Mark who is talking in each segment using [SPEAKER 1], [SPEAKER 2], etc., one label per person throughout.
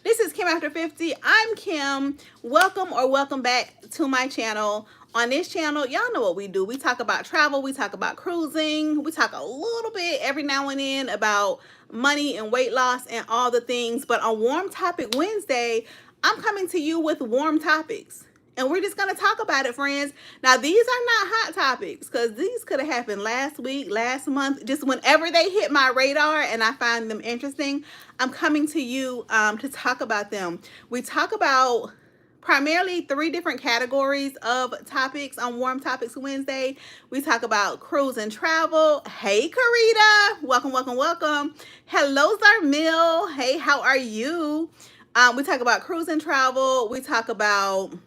[SPEAKER 1] This is Kim After 50. I'm Kim. Welcome or welcome back to my channel. On this channel, y'all know what we do. We talk about travel, we talk about cruising, we talk a little bit every now and then about money and weight loss and all the things. But on Warm Topic Wednesday, I'm coming to you with warm topics. And we're just going to talk about it, friends. Now, these are not hot topics because these could have happened last week, last month, just whenever they hit my radar and I find them interesting. I'm coming to you to talk about them. We talk about primarily 3 different categories of topics on Warm Topics Wednesday. We talk about cruise and travel. Hey, Karita. Welcome, welcome, welcome. Hello, Zarmil. Hey, how are you? We talk about cruise and travel. We talk about...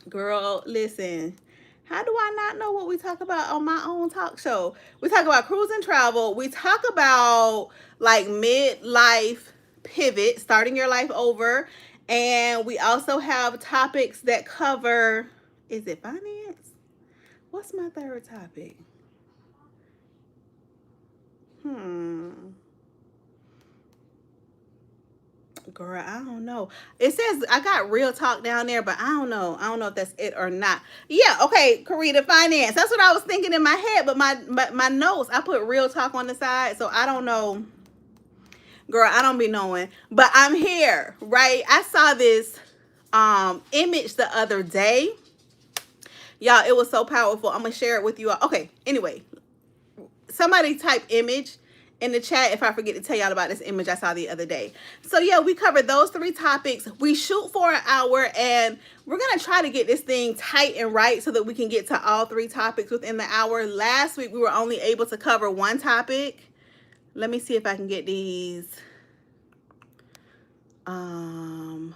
[SPEAKER 1] Girl, listen. How do I not know what we talk about on my own talk show? We talk about cruise and travel. We talk about like midlife pivot, starting your life over. And we also have topics that cover, is it finance? What's my third topic? Girl, I don't know. It says I got real talk down there, but I don't know. I don't know if that's it or not. Yeah, okay, Karita, finance. That's what I was thinking in my head, but my notes, I put real talk on the side, so I don't know. Girl, I don't be knowing. But I'm here, right? I saw this image the other day. Y'all, it was so powerful. I'm gonna share it with you all. Okay, anyway. Somebody type image in the chat if I forget to tell y'all about this image I saw the other day. So yeah, we covered those 3 topics. We shoot for an hour and we're going to try to get this thing tight and right so that we can get to all 3 topics within the hour. Last week, we were only able to cover 1 topic. Let me see if I can get these. We're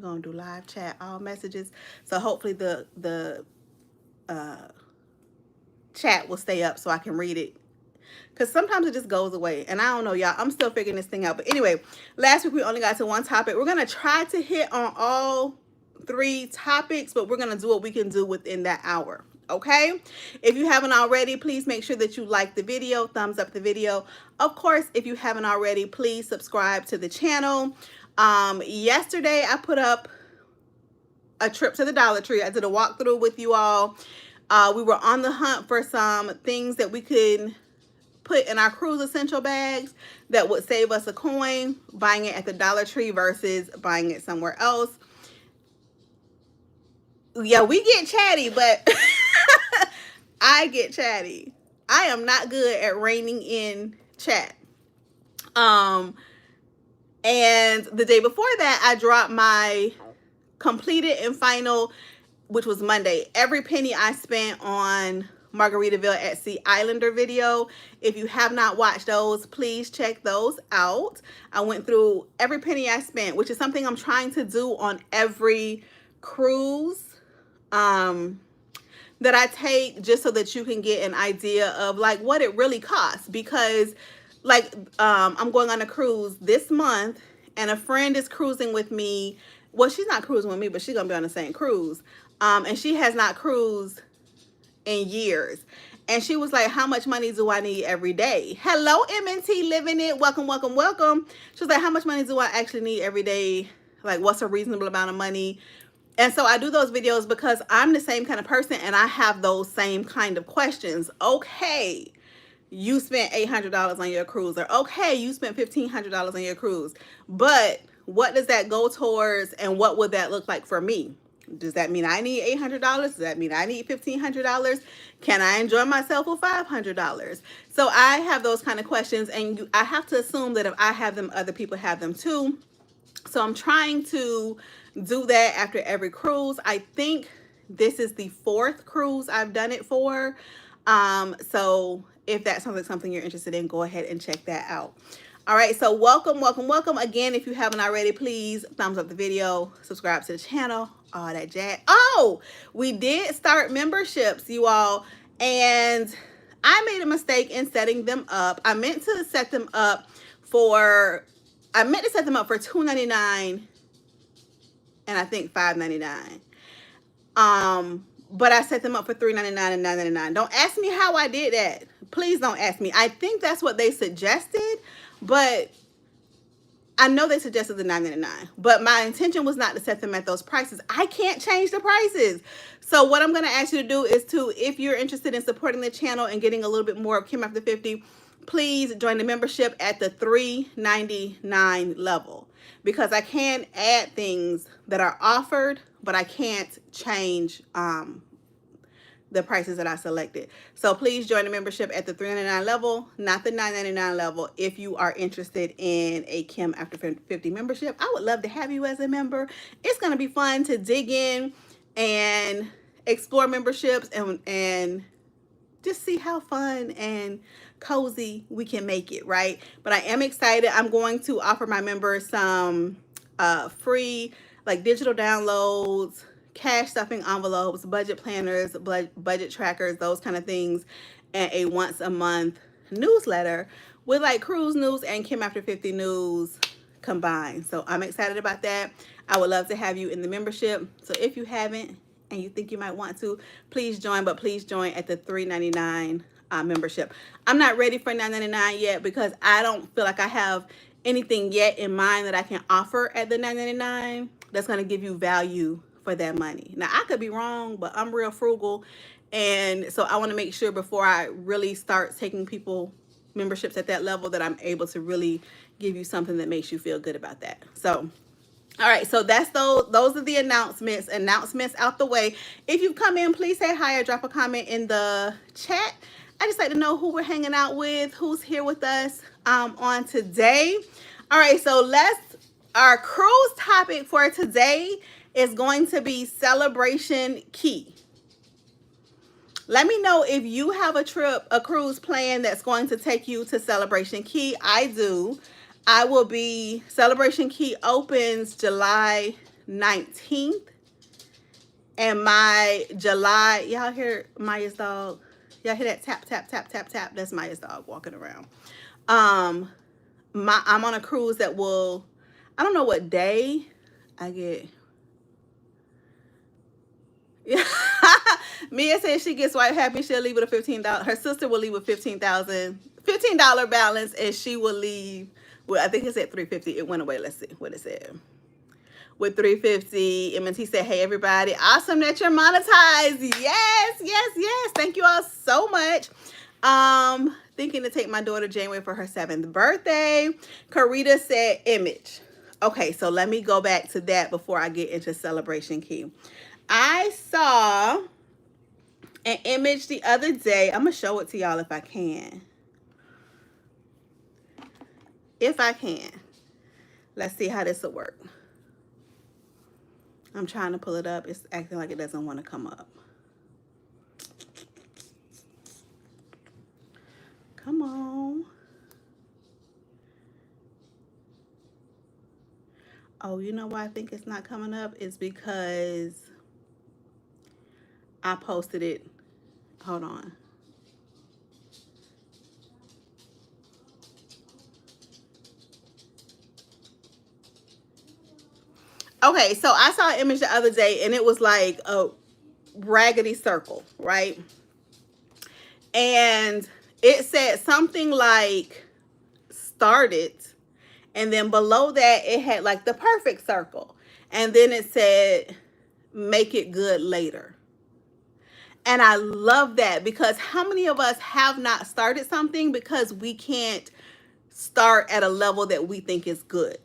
[SPEAKER 1] going to do live chat, all messages. So hopefully the chat will stay up so I can read it. Because sometimes it just goes away. And I don't know, y'all. I'm still figuring this thing out. But anyway, last week we only got to 1 topic. We're going to try to hit on all 3 topics, but we're going to do what we can do within that hour. Okay? If you haven't already, please make sure that you like the video, thumbs up the video. Of course, if you haven't already, please subscribe to the channel. Yesterday, I put up a trip to the Dollar Tree. I did a walkthrough with you all. We were on the hunt for some things that we could put in our cruise essential bags that would save us a coin, buying it at the Dollar Tree versus buying it somewhere else. Yeah, we get chatty, but I get chatty. I am not good at reining in chat. And the day before that, I dropped my completed and final, which was Monday, every penny I spent on Margaritaville at Sea Islander video. If you have not watched those, please check those out. I went through every penny I spent, which is something I'm trying to do on every cruise that I take, just so that you can get an idea of like what it really costs. Because like I'm going on a cruise this month and a friend is cruising with me. Well, she's not cruising with me, but she's gonna be on the same cruise. And she has not cruised in years. And she was like, how much money do I need every day? Hello, MNT Living It. Welcome, welcome, welcome. She was like, how much money do I actually need every day? Like, what's a reasonable amount of money? And so I do those videos because I'm the same kind of person and I have those same kind of questions. Okay, you spent $800 on your cruise, or okay, you spent $1,500 on your cruise. But what does that go towards, and what would that look like for me? Does that mean I need $800? Does that mean I need $1,500? Can I enjoy myself with $500? So I have those kind of questions, and I have to assume that if I have them, other people have them too. So I'm trying to do that after every cruise. I think this is the 4th cruise I've done it for. So if that sounds like something you're interested in, go ahead and check that out. All right, so welcome, welcome, welcome. Again, if you haven't already, please thumbs up the video, subscribe to the channel, all that jazz. Oh, we did start memberships, you all, and I made a mistake in setting them up. I meant to set them up for $2.99 and I think $5.99. But I set them up for $3.99 and $9.99. Don't ask me how I did that. Please don't ask me. I think that's what they suggested, but I know they suggested the $9.99, but my intention was not to set them at those prices. I can't change the prices. So what I'm going to ask you to do is to, if you're interested in supporting the channel and getting a little bit more of Kim After 50, please join the membership at the $3.99 level, because I can add things that are offered, but I can't change the prices that I selected. So please join the membership at the $3.99 level, not the $9.99 level, if you are interested in a Kim After 50 membership. I would love to have you as a member. It's going to be fun to dig in and explore memberships and just see how fun and cozy we can make it, right? But I am excited. I'm going to offer my members some free like digital downloads, cash stuffing envelopes, budget planners, budget trackers, those kind of things, and a once a month newsletter with like cruise news and Kim After 50 news combined. So I'm excited about that. I would love to have you in the membership. So if you haven't and you think you might want to, please join, but please join at the $3.99 membership. I'm not ready for $9.99 yet because I don't feel like I have anything yet in mind that I can offer at the $9.99 that's going to give you value for that money. Now, I could be wrong, but I'm real frugal, and so I want to make sure before I really start taking people memberships at that level that I'm able to really give you something that makes you feel good about that. So all right, so that's those are the announcements out the way. If you've come in, please say hi or drop a comment in the chat. I just like to know who we're hanging out with, who's here with us on today. All right, so our cruise topic for today is going to be Celebration Key. Let me know if you have a cruise plan that's going to take you to Celebration Key. I do. I will be, Celebration Key opens July 19th. And my July, y'all hear Maya's dog? Y'all hear that tap, tap, tap, tap, tap? That's Maya's dog walking around. I'm on a cruise that will, I don't know what day I get. Yeah. Mia says she gets white happy. She'll leave with a $15. Her sister will leave with $15 balance, and she will leave. Well, I think it's at $350. It went away. Let's see what it said. With $350, M&T said, "Hey everybody, awesome that you're monetized." Yes, yes, yes. Thank you all so much. Thinking to take my daughter Janeway for her 7th birthday. Karita said, "Image." Okay, so let me go back to that before I get into Celebration Key. I saw an image the other day. I'm going to show it to y'all if I can. If I can. Let's see how this will work. I'm trying to pull it up. It's acting like it doesn't want to come up. Come on. Oh, you know why I think it's not coming up? It's because I posted it. Hold on. Okay, so I saw an image the other day, and it was like a raggedy circle, right? And it said something like started, and then below that it had like the perfect circle, and then it said make it good later. And I love that, because how many of us have not started something because we can't start at a level that we think is good?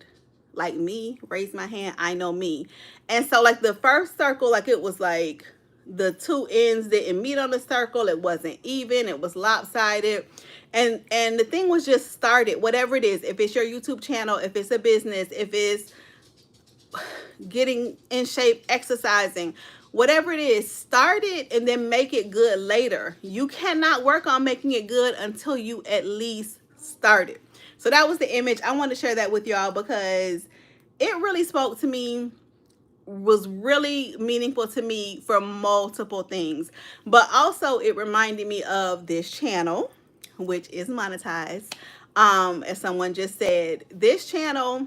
[SPEAKER 1] Like me, raise my hand, I know me. And so like the first circle, like it was like the two ends didn't meet on the circle. It wasn't even, it was lopsided. And the thing was just started, whatever it is. If it's your YouTube channel, if it's a business, if it's getting in shape, exercising, whatever it is, start it and then make it good later. You cannot work on making it good until you at least start it. So that was the image. I wanted to share that with y'all because it really spoke to me, was really meaningful to me for multiple things. But also it reminded me of this channel, which is monetized. As someone just said, this channel,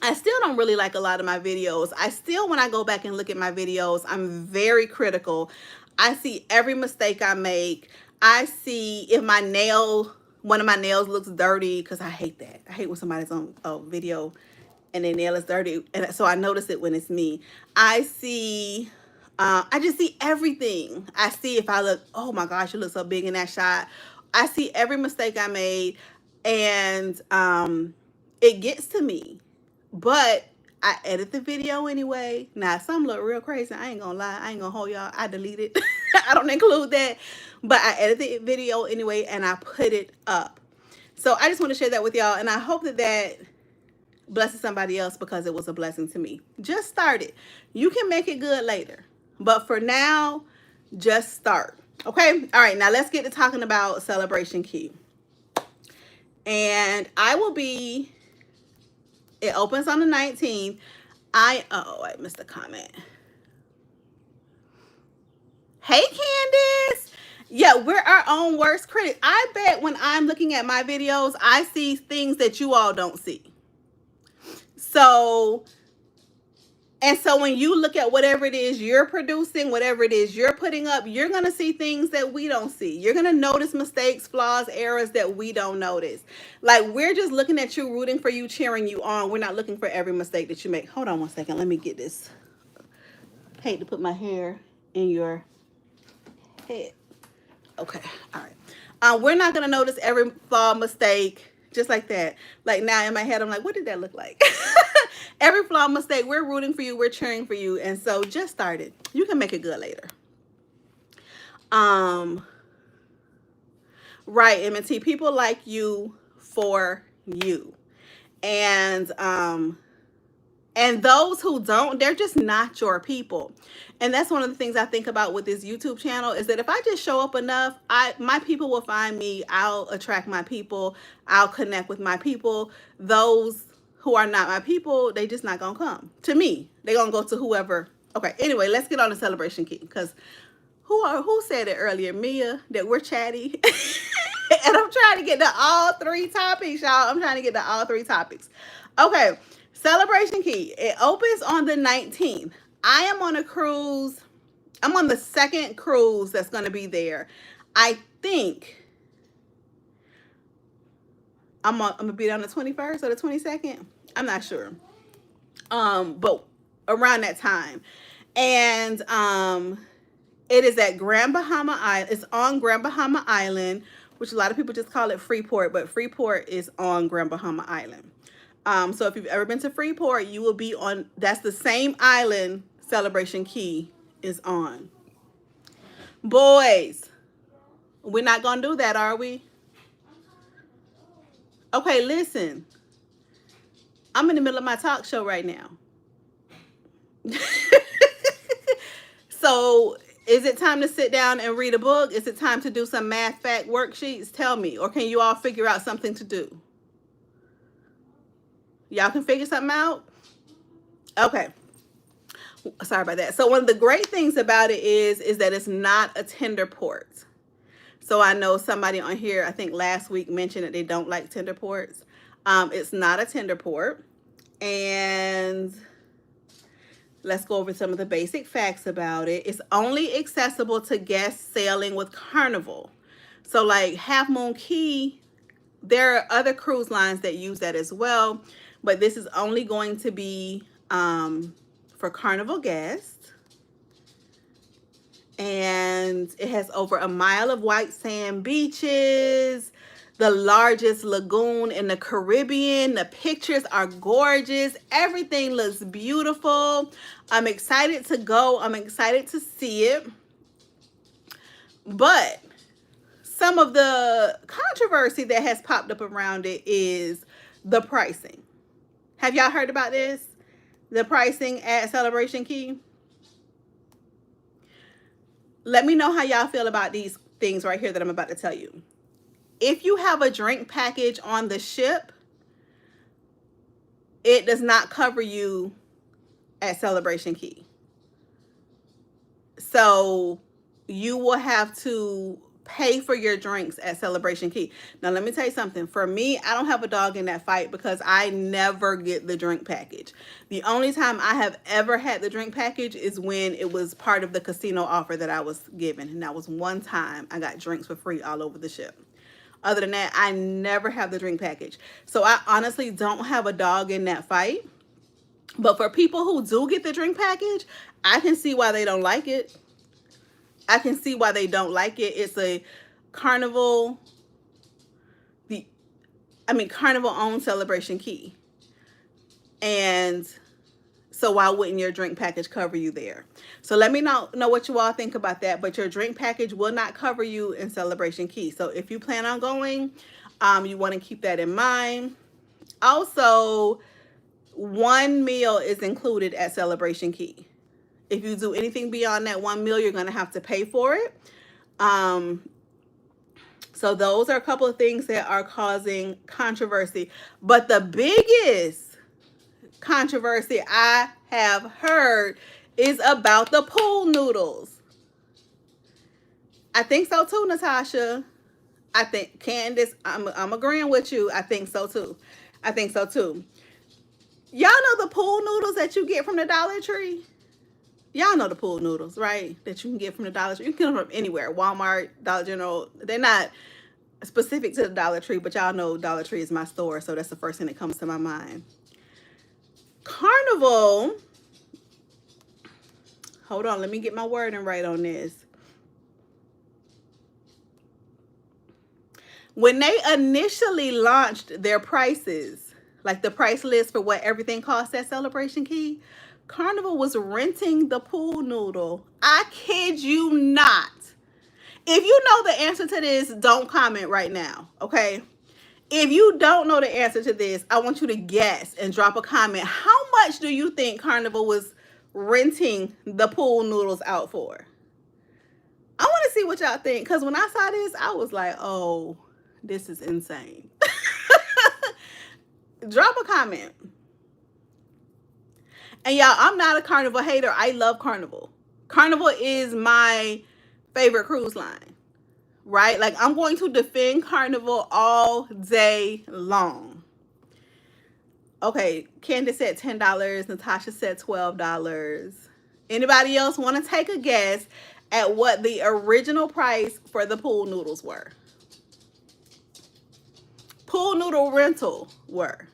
[SPEAKER 1] I still don't really like a lot of my videos. I still, when I go back and look at my videos, I'm very critical. I see every mistake I make. I see if my nail one of my nails looks dirty, because I hate that. I hate when somebody's on a video and their nail is dirty. And so I notice it when it's me. I see, I just see everything. I see if I look, oh my gosh, you look so big in that shot. I see every mistake I made, and it gets to me. But I edit the video anyway. Now, some look real crazy. I ain't gonna lie. I ain't gonna hold y'all. I delete it. I don't include that. But I edit the video anyway, and I put it up. So I just want to share that with y'all. And I hope that that blesses somebody else, because it was a blessing to me. Just start it. You can make it good later. But for now, just start. Okay? All right. Now, let's get to talking about Celebration Key. And I will be... It opens on the 19th. I missed a comment. Hey, Candace. Yeah, we're our own worst critic. I bet when I'm looking at my videos, I see things that you all don't see. So when you look at whatever it is you're producing, whatever it is you're putting up, you're going to see things that we don't see. You're going to notice mistakes, flaws, errors that we don't notice. Like, we're just looking at you, rooting for you, cheering you on. We're not looking for every mistake that you make. Hold on one second. Let me get this. Hate to put my hair in your head. Okay. All right. We're not going to notice every flaw, mistake, just like that. Like, now in my head, I'm like, what did that look like? Every flaw, mistake, we're rooting for you, we're cheering for you. And so just start it. You can make it good later. Right, M&T, people like you for you. And those who don't, they're just not your people. And that's one of the things I think about with this YouTube channel, is that if I just show up enough, my people will find me. I'll attract my people. I'll connect with my people. Those who are not my people, they just not gonna come to me. They're gonna go to whoever. Okay, anyway, let's get on the Celebration Key, because who said it earlier? Mia, that we're chatty. And I'm trying to get to all three topics, y'all. I'm trying to get to all three topics. Okay, Celebration Key. It opens on the 19th. I am on a cruise. I'm on the second cruise that's going to be there. I think I'm going to be on the 21st or the 22nd. I'm not sure. But around that time. And it is at Grand Bahama Island. It's on Grand Bahama Island, which a lot of people just call it Freeport, but Freeport is on Grand Bahama Island. So if you've ever been to Freeport, you will be on, that's the same island Celebration Key is on. Boys, we're not going to do that, are we? Okay, listen. I'm in the middle of my talk show right now. So is it time to sit down and read a book? Is it time to do some math fact worksheets? Tell me. Or can you all figure out something to do? Y'all can figure something out? Okay. Sorry about that. So one of the great things about it is that it's not a tender port. So I know somebody on here, I think last week, mentioned that they don't like tender ports. It's not a tender port. And let's go over some of the basic facts about it. It's only accessible to guests sailing with Carnival. So like Half Moon Key, there are other cruise lines that use that as well. But this is only going to be for Carnival guests. And it has over a mile of white sand beaches, the largest lagoon in the Caribbean. The pictures are gorgeous. Everything looks beautiful. I'm excited to go. I'm excited to see it. But some of the controversy that has popped up around it is the pricing. Have y'all heard about this? The pricing at Celebration Key? Let me know how y'all feel about these things right here that I'm about to tell you. If you have a drink package on the ship, it does not cover you at Celebration Key. So you will have to pay for your drinks at Celebration Key. Now, let me tell you something. For me, I don't have a dog in that fight because I never get the drink package. The only time I have ever had the drink package is when it was part of the casino offer that I was given. And that was one time I got drinks for free all over the ship. Other than that, I never have the drink package. So I honestly don't have a dog in that fight. But for people who do get the drink package, I can see why they don't like it. I can see why they don't like it. It's a Carnival, the Carnival owned Celebration Key. And so why wouldn't your drink package cover you there? So let me know what you all think about that. But your drink package will not cover you in Celebration Key. So if you plan on going, you want to keep that in mind. Also, one meal is included at Celebration Key. If you do anything beyond that one meal, you're going to have to pay for it. So those are a couple of things that are causing controversy. But the biggest controversy I have heard is about the pool noodles. I think so too, Natasha. I think Candace, I'm agreeing with you. I think so too. I think so too. Y'all know the pool noodles that you get from the Dollar Tree? Y'all know the pool noodles, right? That you can get from the Dollar Tree. You can get them from anywhere. Walmart, Dollar General. They're not specific to the Dollar Tree, but y'all know Dollar Tree is my store, so that's the first thing that comes to my mind. Carnival, hold on, let me get my wording right on this. When they initially launched their prices, like the price list for what everything costs at Celebration Key, Carnival was renting the pool noodle. I kid you not. If you know the answer to this, don't comment right now, okay? If you don't know the answer to this, I want you to guess and drop a comment. How much do you think Carnival was renting the pool noodles out for? I want to see what y'all think, because when I saw this, I was like, oh, this is insane. Drop a comment. And y'all, I'm not a Carnival hater. I love Carnival. Carnival is my favorite cruise line, right? Like, I'm going to defend Carnival all day long. Okay, Candace said $10. Natasha said $12. Anybody else want to take a guess at what the original price for the pool noodles were? Pool noodle rental were.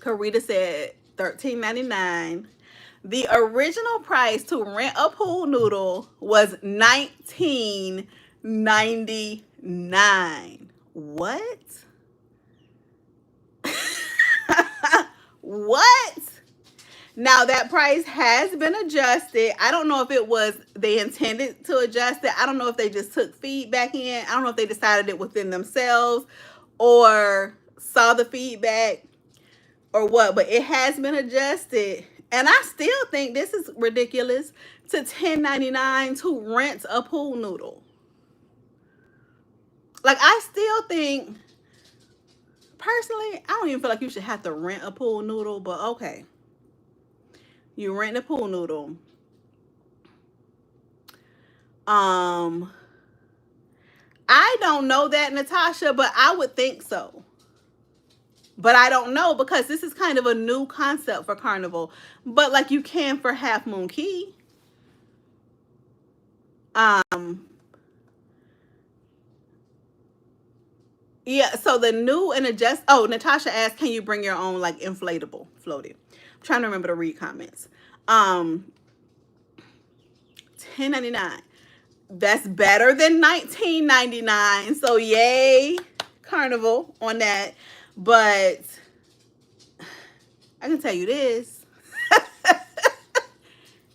[SPEAKER 1] Karita said $13.99. The original price to rent a pool noodle was $19.99. What? What? Now that price has been adjusted. I don't know if it was they intended to adjust it. I don't know if they just took feedback in. I don't know if they decided it within themselves or saw the feedback or what, but it has been adjusted. And I still think this is ridiculous to $10.99 to rent a pool noodle. Like, I still think, personally, I don't even feel like you should have to rent a pool noodle, but okay. You rent a pool noodle. I don't know that, Natasha, but I would think so. But I don't know, because this is kind of a new concept for Carnival. But like, you can for Half Moon Key. Yeah, so the new and adjust. Oh, Natasha asked, can you bring your own like inflatable floaty? I'm trying to remember to read comments. $10.99. That's better than $19.99. So yay, Carnival on that. But I can tell you this.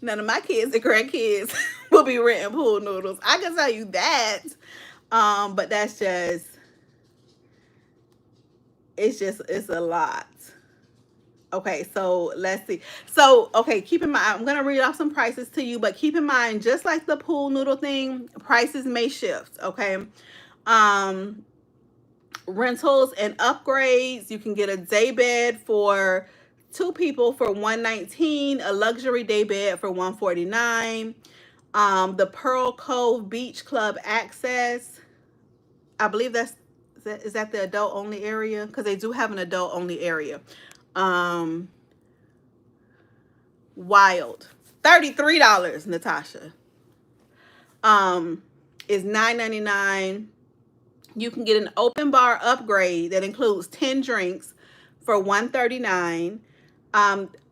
[SPEAKER 1] None of my kids and grandkids will be renting pool noodles. I can tell you that. But that's just, it's a lot. Okay, so let's see. So, okay, keep in mind, I'm going to read off some prices to you, but keep in mind, just like the pool noodle thing, prices may shift, okay? Rentals and upgrades, you can get a day bed for 2 people for $119, a luxury day bed for $149. The Pearl Cove Beach Club access, I believe is that the adult only area? Because they do have an adult only area. Wild. $33, Natasha. is $9.99. You can get an open bar upgrade that includes 10 drinks for $139.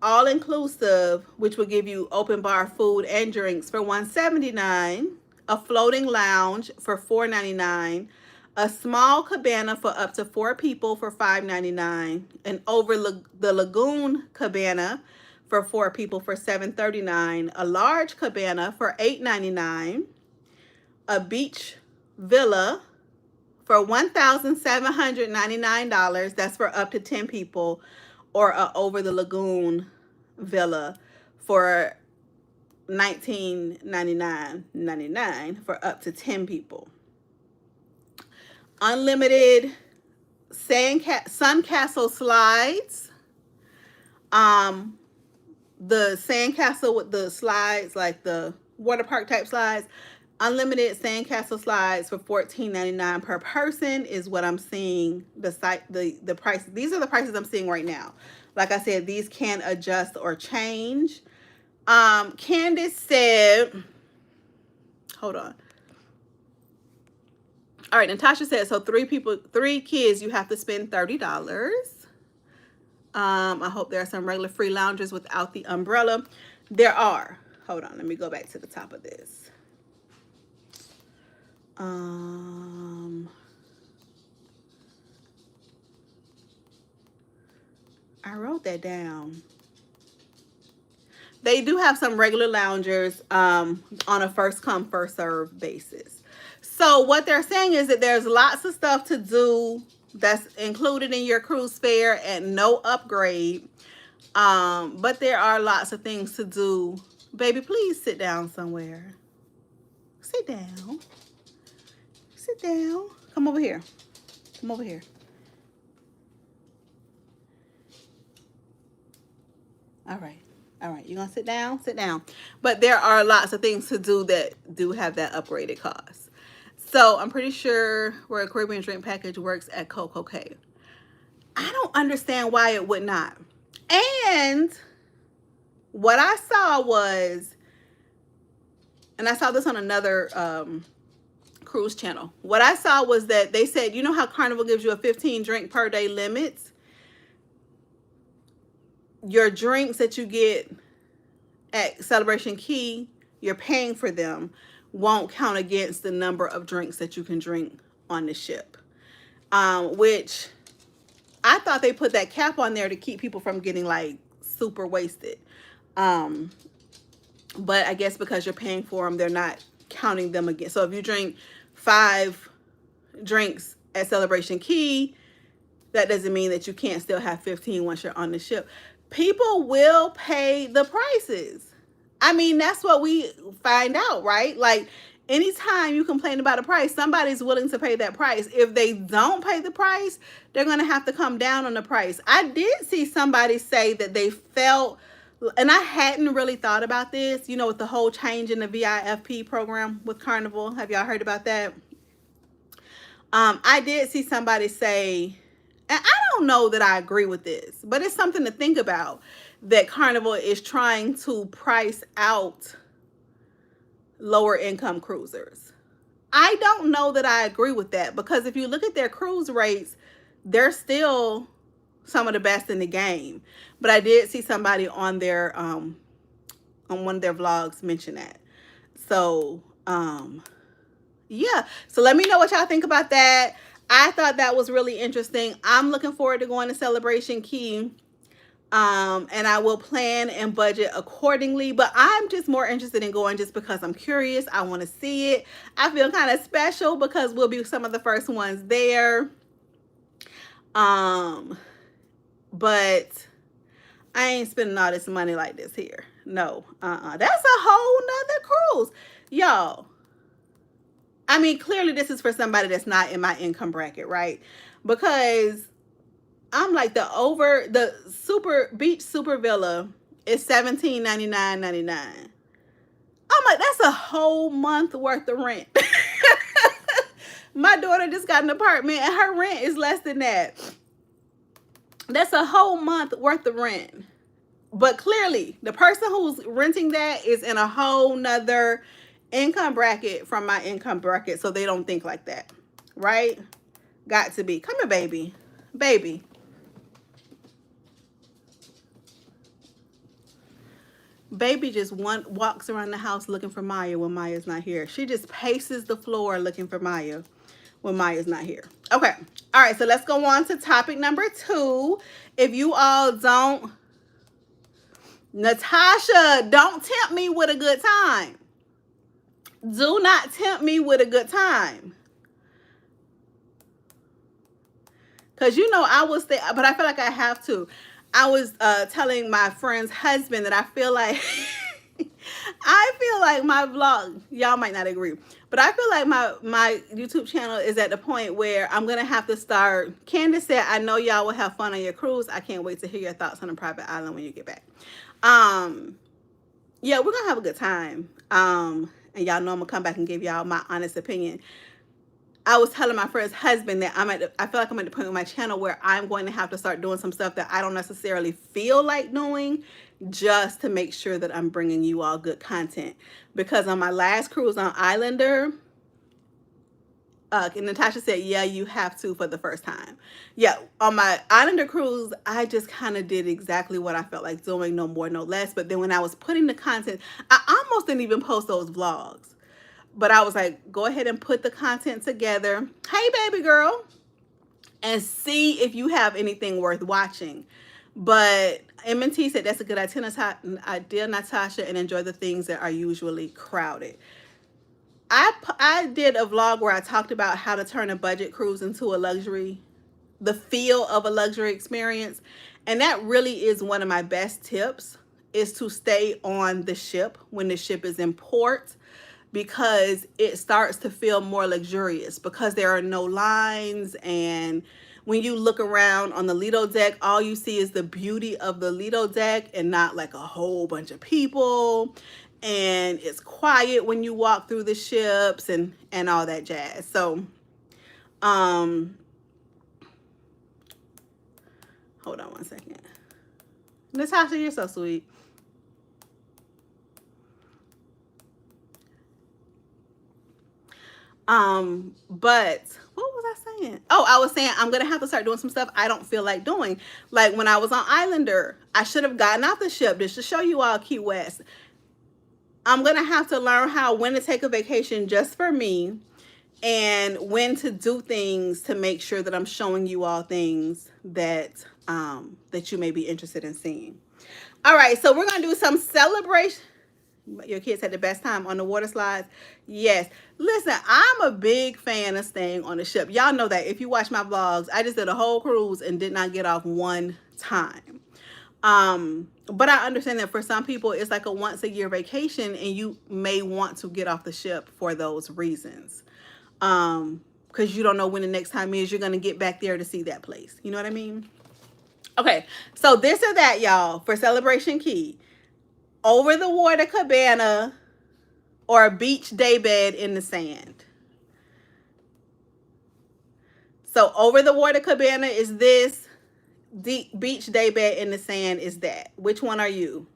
[SPEAKER 1] All inclusive, which will give you open bar food and drinks for $179. A floating lounge for $4.99. A small cabana for up to 4 people for $5.99. An over the lagoon cabana for 4 people for $7.39. A large cabana for $8.99. A beach villa for $1,799. That's for up to 10 people. Or a over the lagoon villa for $19.99 for up to 10 people. Unlimited Sandcastle slides. The sandcastle with the slides, like the water park type slides. Unlimited sandcastle slides for $14.99 per person is what I'm seeing. The price. These are the prices I'm seeing right now. Like I said, these can adjust or change. Candace said, hold on. All right, Natasha said, so 3 kids, you have to spend $30. I hope there are some regular free loungers without the umbrella. There are. Hold on, let me go back to the top of this. I wrote that down. They do have some regular loungers on a first come, first serve basis. So what they're saying is that there's lots of stuff to do that's included in your cruise fare at no upgrade. But there are lots of things to do. Baby, please sit down somewhere. Sit down. Sit down. Come over here. Come over here. All right. All right. You gonna sit down? Sit down. But there are lots of things to do that do have that upgraded cost. So I'm pretty sure where a Caribbean drink package works at Coco Cay. I don't understand why it would not. And what I saw was, and I saw this on another cruise channel. What I saw was that they said, you know how Carnival gives you a 15 drink per day limit? Your drinks that you get at Celebration Key, you're paying for them, won't count against the number of drinks that you can drink on the ship. Which I thought they put that cap on there to keep people from getting like super wasted. But I guess because you're paying for them, they're not counting them again. So if you drink 5 drinks at Celebration Key, that doesn't mean that you can't still have 15 once you're on the ship. People will pay the prices. I mean, that's what we find out, right? Like, anytime you complain about a price, somebody's willing to pay that price. If they don't pay the price, they're going to have to come down on the price. I did see somebody say that they felt, and I hadn't really thought about this, you know, with the whole change in the VIFP program with Carnival. Have y'all heard about that? I did see somebody say, and I don't know that I agree with this, but it's something to think about, that Carnival is trying to price out lower income cruisers. I don't know that I agree with that, because if you look at their cruise rates, they're still some of the best in the game. But I did see somebody on their on one of their vlogs mention that. So yeah, so let me know what y'all think about that. I thought that was really interesting. I'm looking forward to going to Celebration Key. And I will plan and budget accordingly, but I'm just more interested in going just because I'm curious. I want to see it. I feel kind of special because we'll be some of the first ones there. But I ain't spending all this money like this here. No, that's a whole nother cruise, y'all. I mean, clearly this is for somebody that's not in my income bracket, right? Because I'm like, the super beach super villa is $17.99.99. I'm like, that's a whole month worth of rent. My daughter just got an apartment and her rent is less than that. That's a whole month worth of rent. But clearly the person who's renting that is in a whole nother income bracket from my income bracket so they don't think like that. Right? Got to be. Come here, baby. Baby. Baby just walks around the house looking for Maya when Maya's not here. She just paces the floor looking for Maya when Maya's not here. Okay. All right. So let's go on to topic number 2. If you all don't, Natasha, don't tempt me with a good time. Do not tempt me with a good time. Because you know I will stay, but I feel like I have to. I was telling my friend's husband that I feel like I feel like my vlog, y'all might not agree, but I feel like my YouTube channel is at the point where I'm gonna have to start. Candace said, I know y'all will have fun on your cruise. I can't wait to hear your thoughts on a private island when you get back. Yeah, we're gonna have a good time. And y'all know I'm gonna come back and give y'all my honest opinion. I was telling my friend's husband that I feel like I'm at the point with my channel where I'm going to have to start doing some stuff that I don't necessarily feel like doing, just to make sure that I'm bringing you all good content. Because on my last cruise on Islander, Natasha said, yeah, you have to for the first time. Yeah, on my Islander cruise, I just kind of did exactly what I felt like doing, no more, no less. But then when I was putting the content, I almost didn't even post those vlogs. But I was like, go ahead and put the content together. Hey, baby girl. And see if you have anything worth watching. But M&T said that's a good idea, Natasha, and enjoy the things that are usually crowded. I did a vlog where I talked about how to turn a budget cruise into a luxury, the feel of a luxury experience. And that really is one of my best tips, is to stay on the ship when the ship is in port, because it starts to feel more luxurious because there are no lines. And when you look around on the Lido deck, all you see is the beauty of the Lido deck and not like a whole bunch of people. And it's quiet when you walk through the ships and all that jazz. So hold on one second. Natasha, you're so sweet. But what was I saying? Oh, I was saying I'm gonna have to start doing some stuff I don't feel like doing. Like when I was on Islander, I should have gotten off the ship just to show you all Key West. I'm gonna have to learn when to take a vacation just for me, and when to do things to make sure that I'm showing you all things that that you may be interested in seeing. All right, so we're gonna do some celebration. Your kids had the best time on the water slides. Yes. Listen, I'm a big fan of staying on the ship. Y'all know that. If you watch my vlogs, I just did a whole cruise and did not get off one time. But I understand that for some people, it's like a once a year vacation, and you may want to get off the ship for those reasons. Because you don't know when the next time is you're going to get back there to see that place. You know what I mean? Okay. So this or that, y'all, for Celebration Key. Over the water cabana or a beach daybed in the sand. So over the water cabana is this. Deep beach daybed in the sand is that. Which one are you?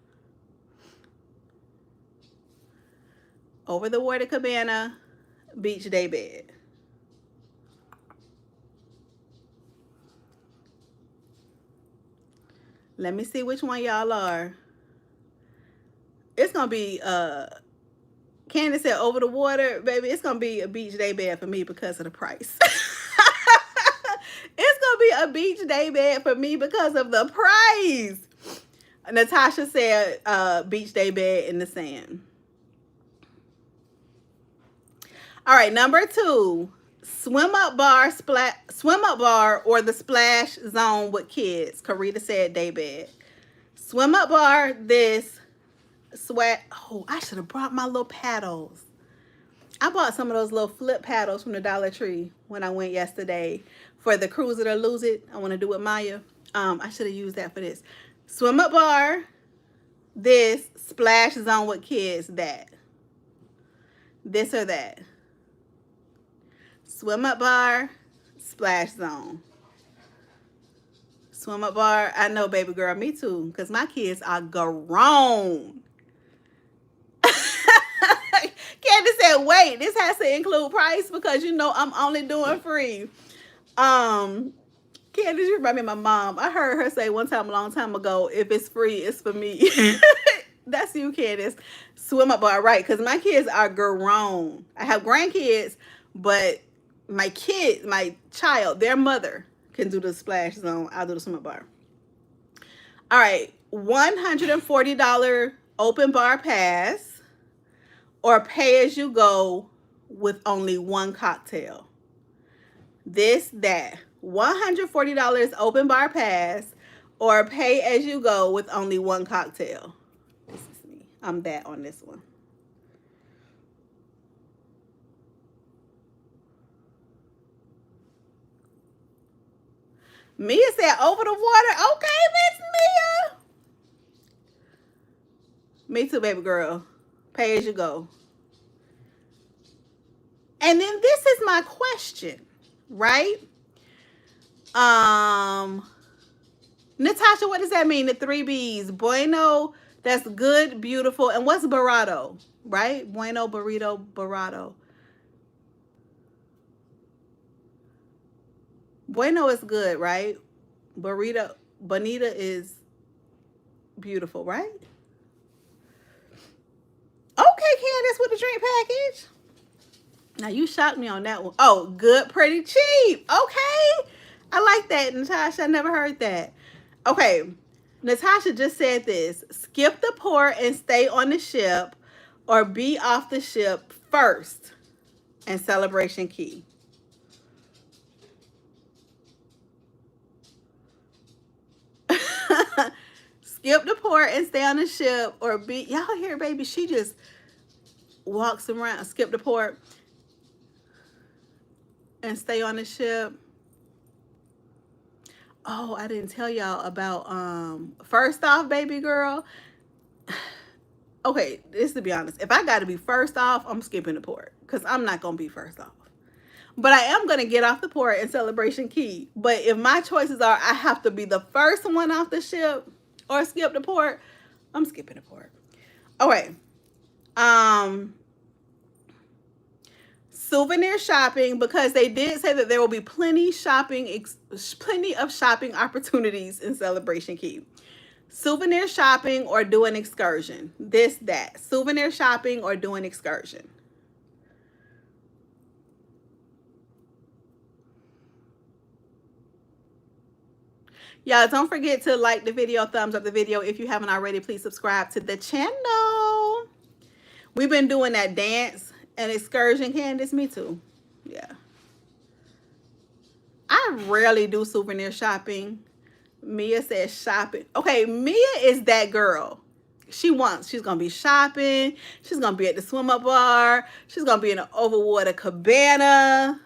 [SPEAKER 1] Over the water cabana, beach daybed. Let me see which one y'all are. It's gonna be Candace said over the water, baby. It's gonna be a beach daybed for me because of the price. It's gonna be a beach daybed for me because of the price. Natasha said beach daybed in the sand. All right, number 2, swim up bar or the splash zone with kids. Karita said daybed. Swim up bar, this. Sweat. Oh, I should have brought my little paddles. I bought some of those little flip paddles from the Dollar Tree when I went yesterday for the cruise it or lose it. I want to do with Maya. I should have used that for this. Swim up bar, this. Splash zone with kids, that. This or that. Swim up bar, splash zone. Swim up bar. I know, baby girl, me too, because my kids are grown. Candace said, wait, this has to include price because you know I'm only doing free. Candace, you remind me of my mom. I heard her say one time a long time ago, if it's free, it's for me. That's you, Candace. Swim up bar, right? Because my kids are grown. I have grandkids, but my kid, my child, their mother can do the splash zone. I'll do the swim up bar. All right, $140 open bar pass or pay as you go with only one cocktail. That. $140 open bar pass or pay as you go with only one cocktail. This is me. I'm that on this one. Mia said over the water. Okay, Miss Mia. Me too, baby girl. Pay as you go. And then this is my question, right? Natasha, what does that mean? The 3 B's. Bueno, that's good, beautiful. And what's barato, right? Bueno, burrito, barato. Bueno is good, right? Bonita is beautiful, right? Okay, Candace, with the drink package. Now, you shocked me on that one. Oh, good, pretty cheap. Okay. I like that, Natasha. I never heard that. Okay. Natasha just said this. Skip the port and stay on the ship or be off the ship first in Celebration Key. Skip the port and stay on the ship or be... Y'all hear, baby? She just walks around. Skip the port and stay on the ship. Oh, I didn't tell y'all about first off, baby girl. Okay, just to be honest, if I got to be first off, I'm skipping the port because I'm not gonna be first off. But I am gonna get off the port in Celebration Key. But if my choices are I have to be the first one off the ship or skip the port, I'm skipping the port. Okay. Souvenir shopping, because they did say that there will be plenty of shopping opportunities in Celebration Key. Souvenir shopping or do an excursion. That. Souvenir shopping or do an excursion. Y'all, don't forget to like the video, thumbs up the video. If you haven't already, please subscribe to the channel. We've been doing that dance and excursion, Candace. Me too. Yeah. I rarely do souvenir shopping. Mia says shopping. Okay, Mia is that girl. She's going to be shopping. She's going to be at the swim up bar. She's going to be in an overwater cabana.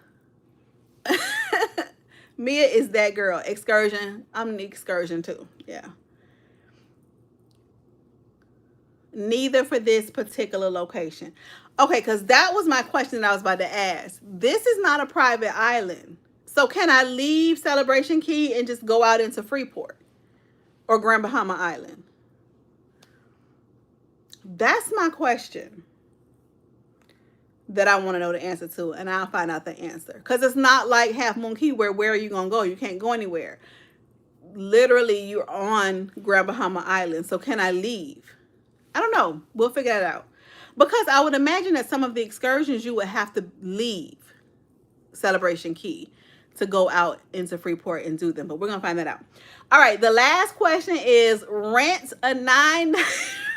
[SPEAKER 1] Mia is that girl. Excursion. I'm the excursion too. Yeah. Neither for this particular location. Okay, because that was my question that I was about to ask. This is not a private island. So can I leave Celebration Key and just go out into Freeport or Grand Bahama Island? That's my question that I want to know the answer to, and I'll find out the answer. Because it's not like Half Moon Key where are you going to go? You can't go anywhere. Literally, you're on Grand Bahama Island. So can I leave? I don't know. We'll figure that out. Because I would imagine that some of the excursions you would have to leave Celebration Key to go out into Freeport and do them. But we're going to find that out. All right. The last question is rent a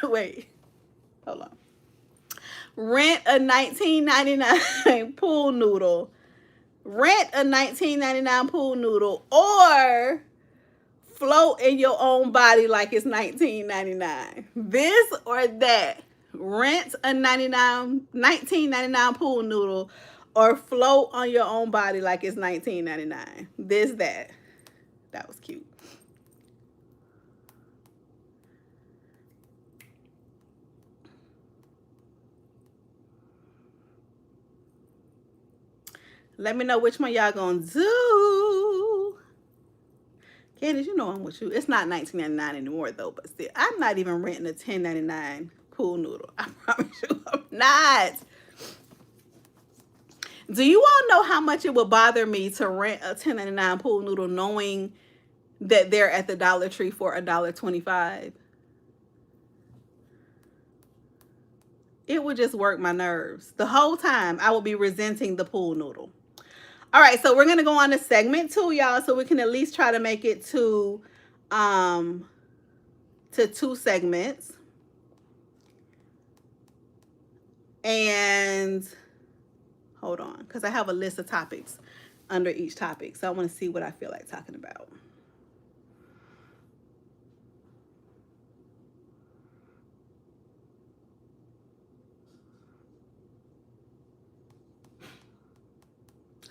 [SPEAKER 1] wait. Hold on. Rent a $19.99 pool noodle. Rent a $19.99 pool noodle or float in your own body like it's $19.99. This or that. Rent a $19.99 pool noodle or float on your own body like it's $19.99. That. That was cute. Let me know which one y'all gonna do. Candace, you know I'm with you. It's not $19.99 anymore though, but still, I'm not even renting a $10.99 pool noodle. I promise you I'm not. Do you all know how much it would bother me to rent a 10.99 pool noodle knowing that they're at the Dollar Tree for $1.25? It would just work my nerves. The whole time I would be resenting the pool noodle. All right, so we're gonna go on to segment 2, y'all, so we can at least try to make it um to 2 segments. And hold on, because I have a list of topics under each topic. So I want to see what I feel like talking about.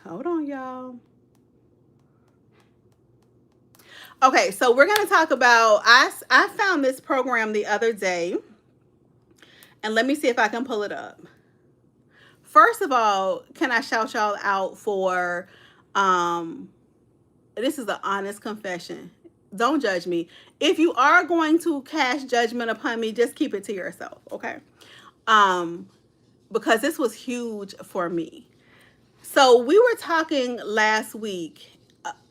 [SPEAKER 1] Hold on, y'all. Okay, so we're going to talk about, I found this program the other day, and let me see if I can pull it up. First of all, can I shout y'all out for, this is an honest confession. Don't judge me. If you are going to cast judgment upon me, just keep it to yourself, okay? Because this was huge for me. So we were talking last week,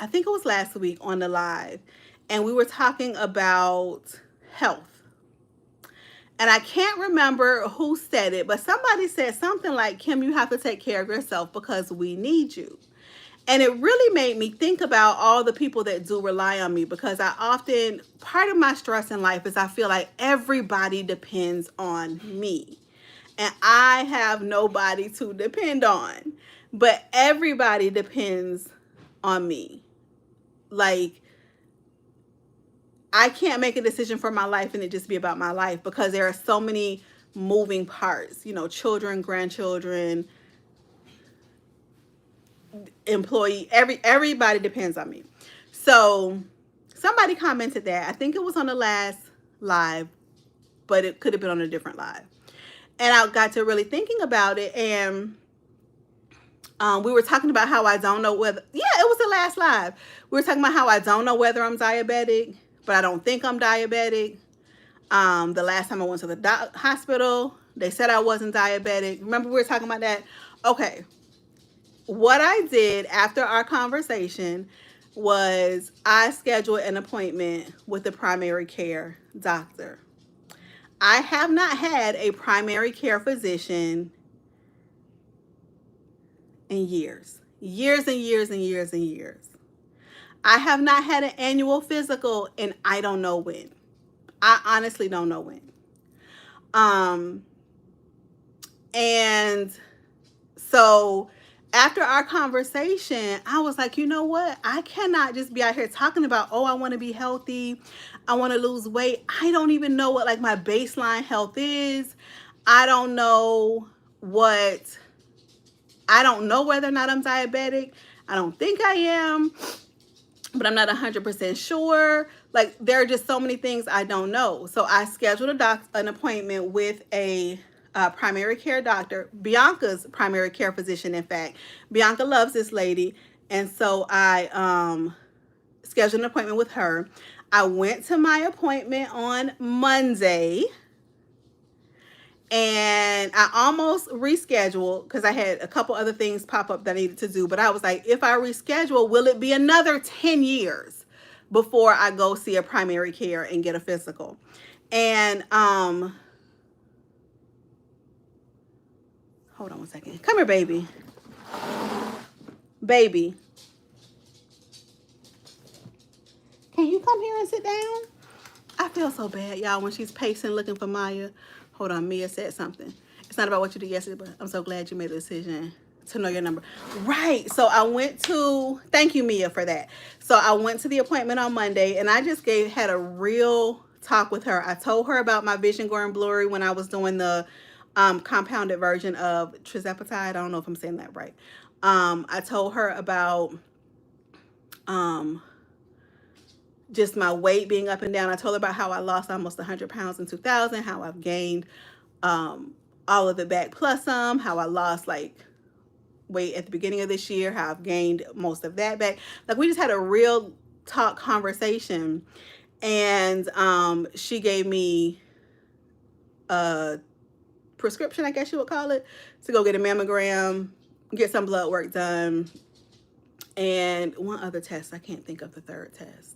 [SPEAKER 1] I think it was last week on the live, and we were talking about health. And I can't remember who said it, but somebody said something like, Kim, you have to take care of yourself because we need you. And it really made me think about all the people that do rely on me, because part of my stress in life is I feel like everybody depends on me. And I have nobody to depend on. But everybody depends on me. Like, I can't make a decision for my life and it just be about my life, because there are so many moving parts, children, grandchildren, employee, everybody depends on me. So somebody commented that. I think it was on the last live, but it could have been on a different live. And I got to really thinking about it, and we were talking about how I don't know whether, it was the last live. We were talking about how I don't know whether I'm diabetic, but I don't think I'm diabetic. The last time I went to the hospital, they said I wasn't diabetic. Remember we were talking about that? Okay. What I did after our conversation was I scheduled an appointment with the primary care doctor. I have not had a primary care physician in years and years and years and years. I have not had an annual physical, and I don't know when. I honestly don't know when. And so after our conversation, I was like, you know what? I cannot just be out here talking about, I want to be healthy. I want to lose weight. I don't even know what like my baseline health is. I don't know whether or not I'm diabetic. I don't think I am, but I'm not 100% sure. Like, there are just so many things I don't know. So I scheduled an appointment with a primary care doctor, Bianca's primary care physician, in fact. Bianca loves this lady. And so I scheduled an appointment with her. I went to my appointment on Monday, and I almost rescheduled because I had a couple other things pop up that I needed to do. But I was like, if I reschedule, will it be another 10 years before I go see a primary care and get a physical? And hold on one second. Come here, baby. Baby. Can you come here and sit down? I feel so bad, y'all, when she's pacing looking for Maya. Hold on, Mia said something. It's not about what you did yesterday, but I'm so glad you made the decision to know your number. Right. So I went to, thank you, Mia, for that. So I went to the appointment on Monday, and I just had a real talk with her. I told her about my vision going blurry when I was doing the compounded version of trizepatide. I don't know if I'm saying that right. I told her about just my weight being up and down. I told her about how I lost almost 100 pounds in 2000, how I've gained all of it back plus some, how I lost like weight at the beginning of this year, how I've gained most of that back. Like, we just had a real talk conversation, and she gave me a prescription, I guess you would call it, to go get a mammogram get some blood work done, and one other test. I can't think of the third test.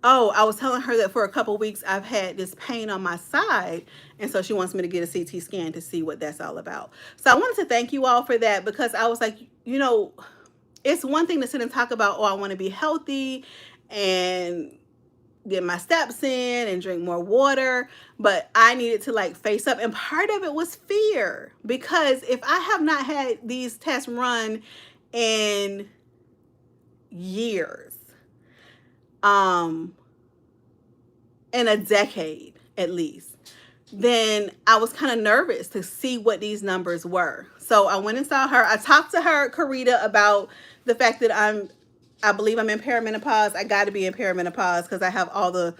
[SPEAKER 1] Oh, I was telling her that for a couple weeks I've had this pain on my side, and so she wants me to get a CT scan to see what that's all about. So I wanted to thank you all for that, because I was like, it's one thing to sit and talk about, oh, I want to be healthy and get my steps in and drink more water, but I needed to like face up, and part of it was fear, because if I have not had these tests run in years, um in a decade at least, then I was kind of nervous to see what these numbers were. So I went and saw her. I talked to her, Karita, about the fact that I believe I'm in perimenopause. I got to be in perimenopause because I have all the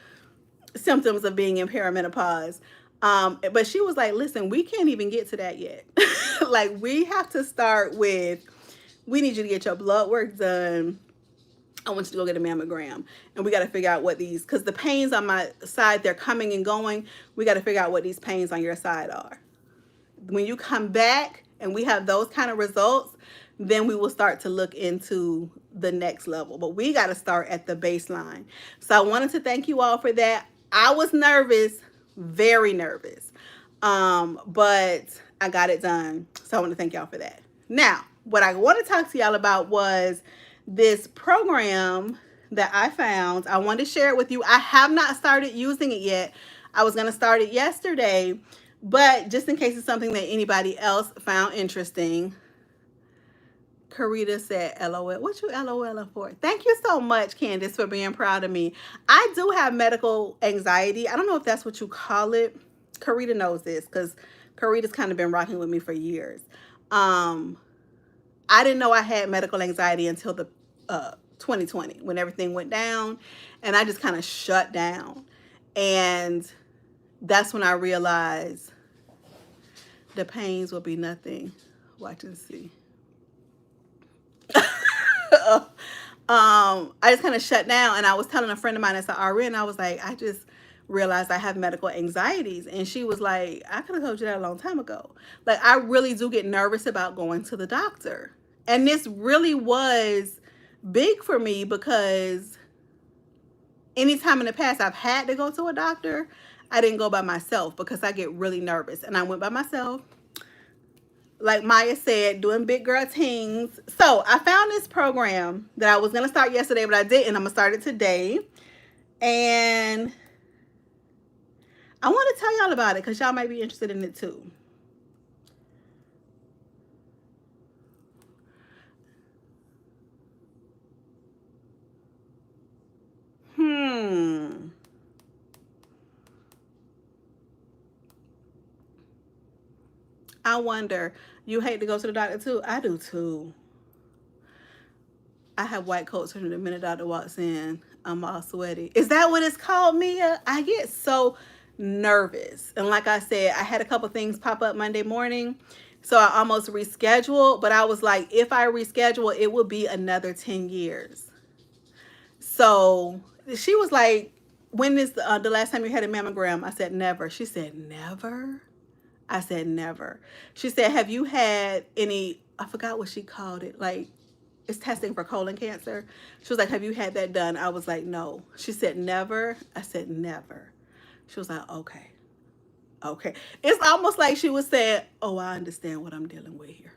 [SPEAKER 1] symptoms of being in perimenopause. But she was like, listen, we can't even get to that yet. Like, we have to start with, we need you to get your blood work done. I want you to go get a mammogram, and we got to figure out what these, because the pains on my side, they're coming and going. We got to figure out what these pains on your side are. When you come back and we have those kind of results, then we will start to look into the next level. But we got to start at the baseline. So I wanted to thank you all for that. I was nervous, very nervous, but I got it done. So I want to thank y'all for that. Now, what I want to talk to y'all about was this program that I found. I wanted to share it with you. I have not started using it yet. I was going to start it yesterday, but just in case it's something that anybody else found interesting. Karita said, LOL. What you LOL for? Thank you so much, Candace, for being proud of me. I do have medical anxiety. I don't know if that's what you call it. Karita knows this because Karita's kind of been rocking with me for years. I didn't know I had medical anxiety until the 2020 when everything went down, and I just kind of shut down. And that's when I realized the pains will be nothing. Watch and see. I just kind of shut down, and I was telling a friend of mine that's an RN, I was like, I just realized I have medical anxieties, and she was like, I could have told you that a long time ago. Like, I really do get nervous about going to the doctor, and this really was big for me because anytime in the past I've had to go to a doctor, I didn't go by myself because I get really nervous, and I went by myself. Like Maya said, doing big girl things. So I found this program that I was going to start yesterday, but I didn't. I'm going to start it today. And I want to tell y'all about it because y'all might be interested in it too. I wonder, you hate to go to the doctor too? I do too. I have white coats from the minute doctor walks in. I'm all sweaty. Is that what it's called, Mia? I get so nervous. And like I said, I had a couple things pop up Monday morning. So I almost rescheduled. But I was like, if I reschedule, it will be another 10 years. So she was like, when is the last time you had a mammogram? I said, never. She said, never? I said, never. She said, have you had any, I forgot what she called it, like, it's testing for colon cancer. She was like, have you had that done? I was like, no. She said, never. I said, never. She was like, okay. Okay. It's almost like she was saying, oh, I understand what I'm dealing with here.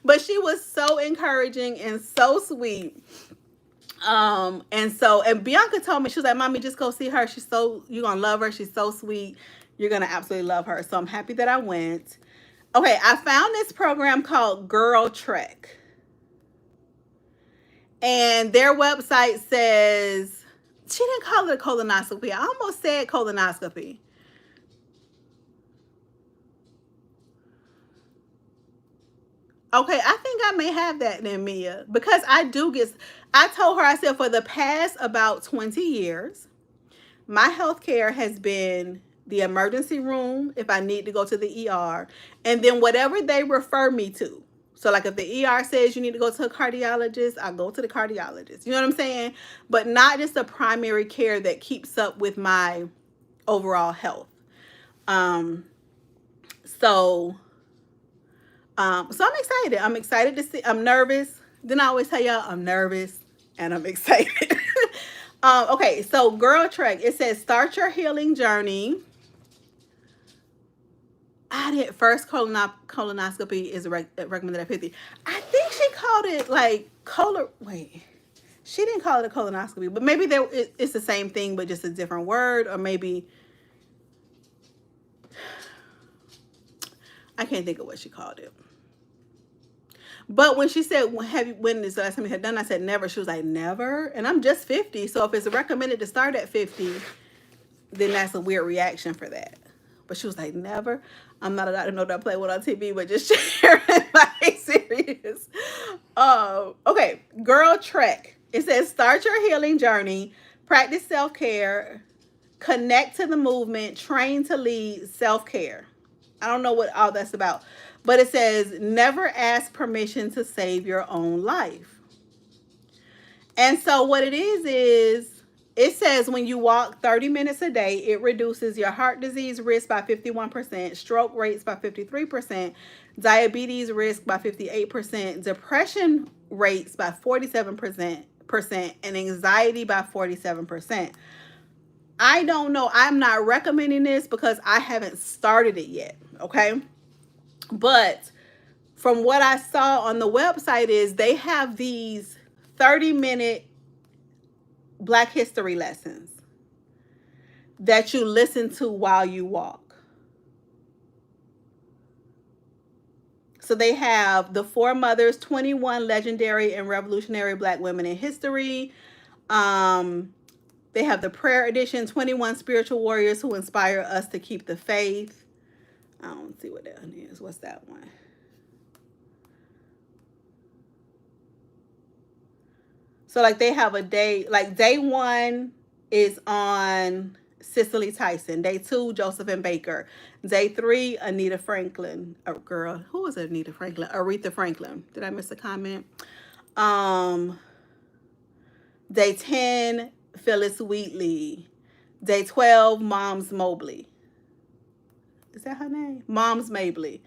[SPEAKER 1] But she was so encouraging and so sweet. And Bianca told me, she was like, Mommy, just go see her. You're going to love her. She's so sweet. You're going to absolutely love her. So I'm happy that I went. Okay, I found this program called Girl Trek. And their website says, she didn't call it a colonoscopy. I almost said colonoscopy. Okay, I think I may have that then, Mia. Because I told her, I said, for the past about 20 years, my healthcare has been the emergency room if I need to go to the ER, and then whatever they refer me to. So like if the ER says you need to go to a cardiologist, I go to the cardiologist. You know what I'm saying? But not just the primary care that keeps up with my overall health. Um, so so I'm excited. I'm excited to see. I'm nervous. Then I always tell y'all I'm nervous and I'm excited. Okay, so Girl Trek. It says start your healing journey. I did first colonoscopy is recommended at 50. I think she called it like Wait, she didn't call it a colonoscopy, but maybe it's the same thing, but just a different word, or maybe I can't think of what she called it. But when she said, when is the last time you had done? I said never. She was like, never, and I'm just 50. So if it's recommended to start at 50, then that's a weird reaction for that. But she was like, never. I'm not allowed to know that I play one on TV, but just sharing my serious. Okay, Girl Trek. It says start your healing journey, practice self-care, connect to the movement, train to lead, self-care. I don't know what all that's about. But it says never ask permission to save your own life. And so what it is it says when you walk 30 minutes a day, it reduces your heart disease risk by 51%, stroke rates by 53%, diabetes risk by 58%, depression rates by 47%, and anxiety by 47%. I don't know. I'm not recommending this because I haven't started it yet, okay? But from what I saw on the website is they have these 30-minute Black history lessons that you listen to while you walk. So they have the Four Mothers, 21 legendary and revolutionary Black women in history. They have the prayer edition, 21 spiritual warriors who inspire us to keep the faith. I don't see what that one is. What's that one? So like they have a day, like day 1 is on Cicely Tyson. Day 2, Josephine Baker. Day 3, Anita Franklin. Oh, girl, who was Anita Franklin? Aretha Franklin. Did I miss a comment? Day 10, Phyllis Wheatley. Day 12, Moms Mobley. Is that her name? Moms Mabley.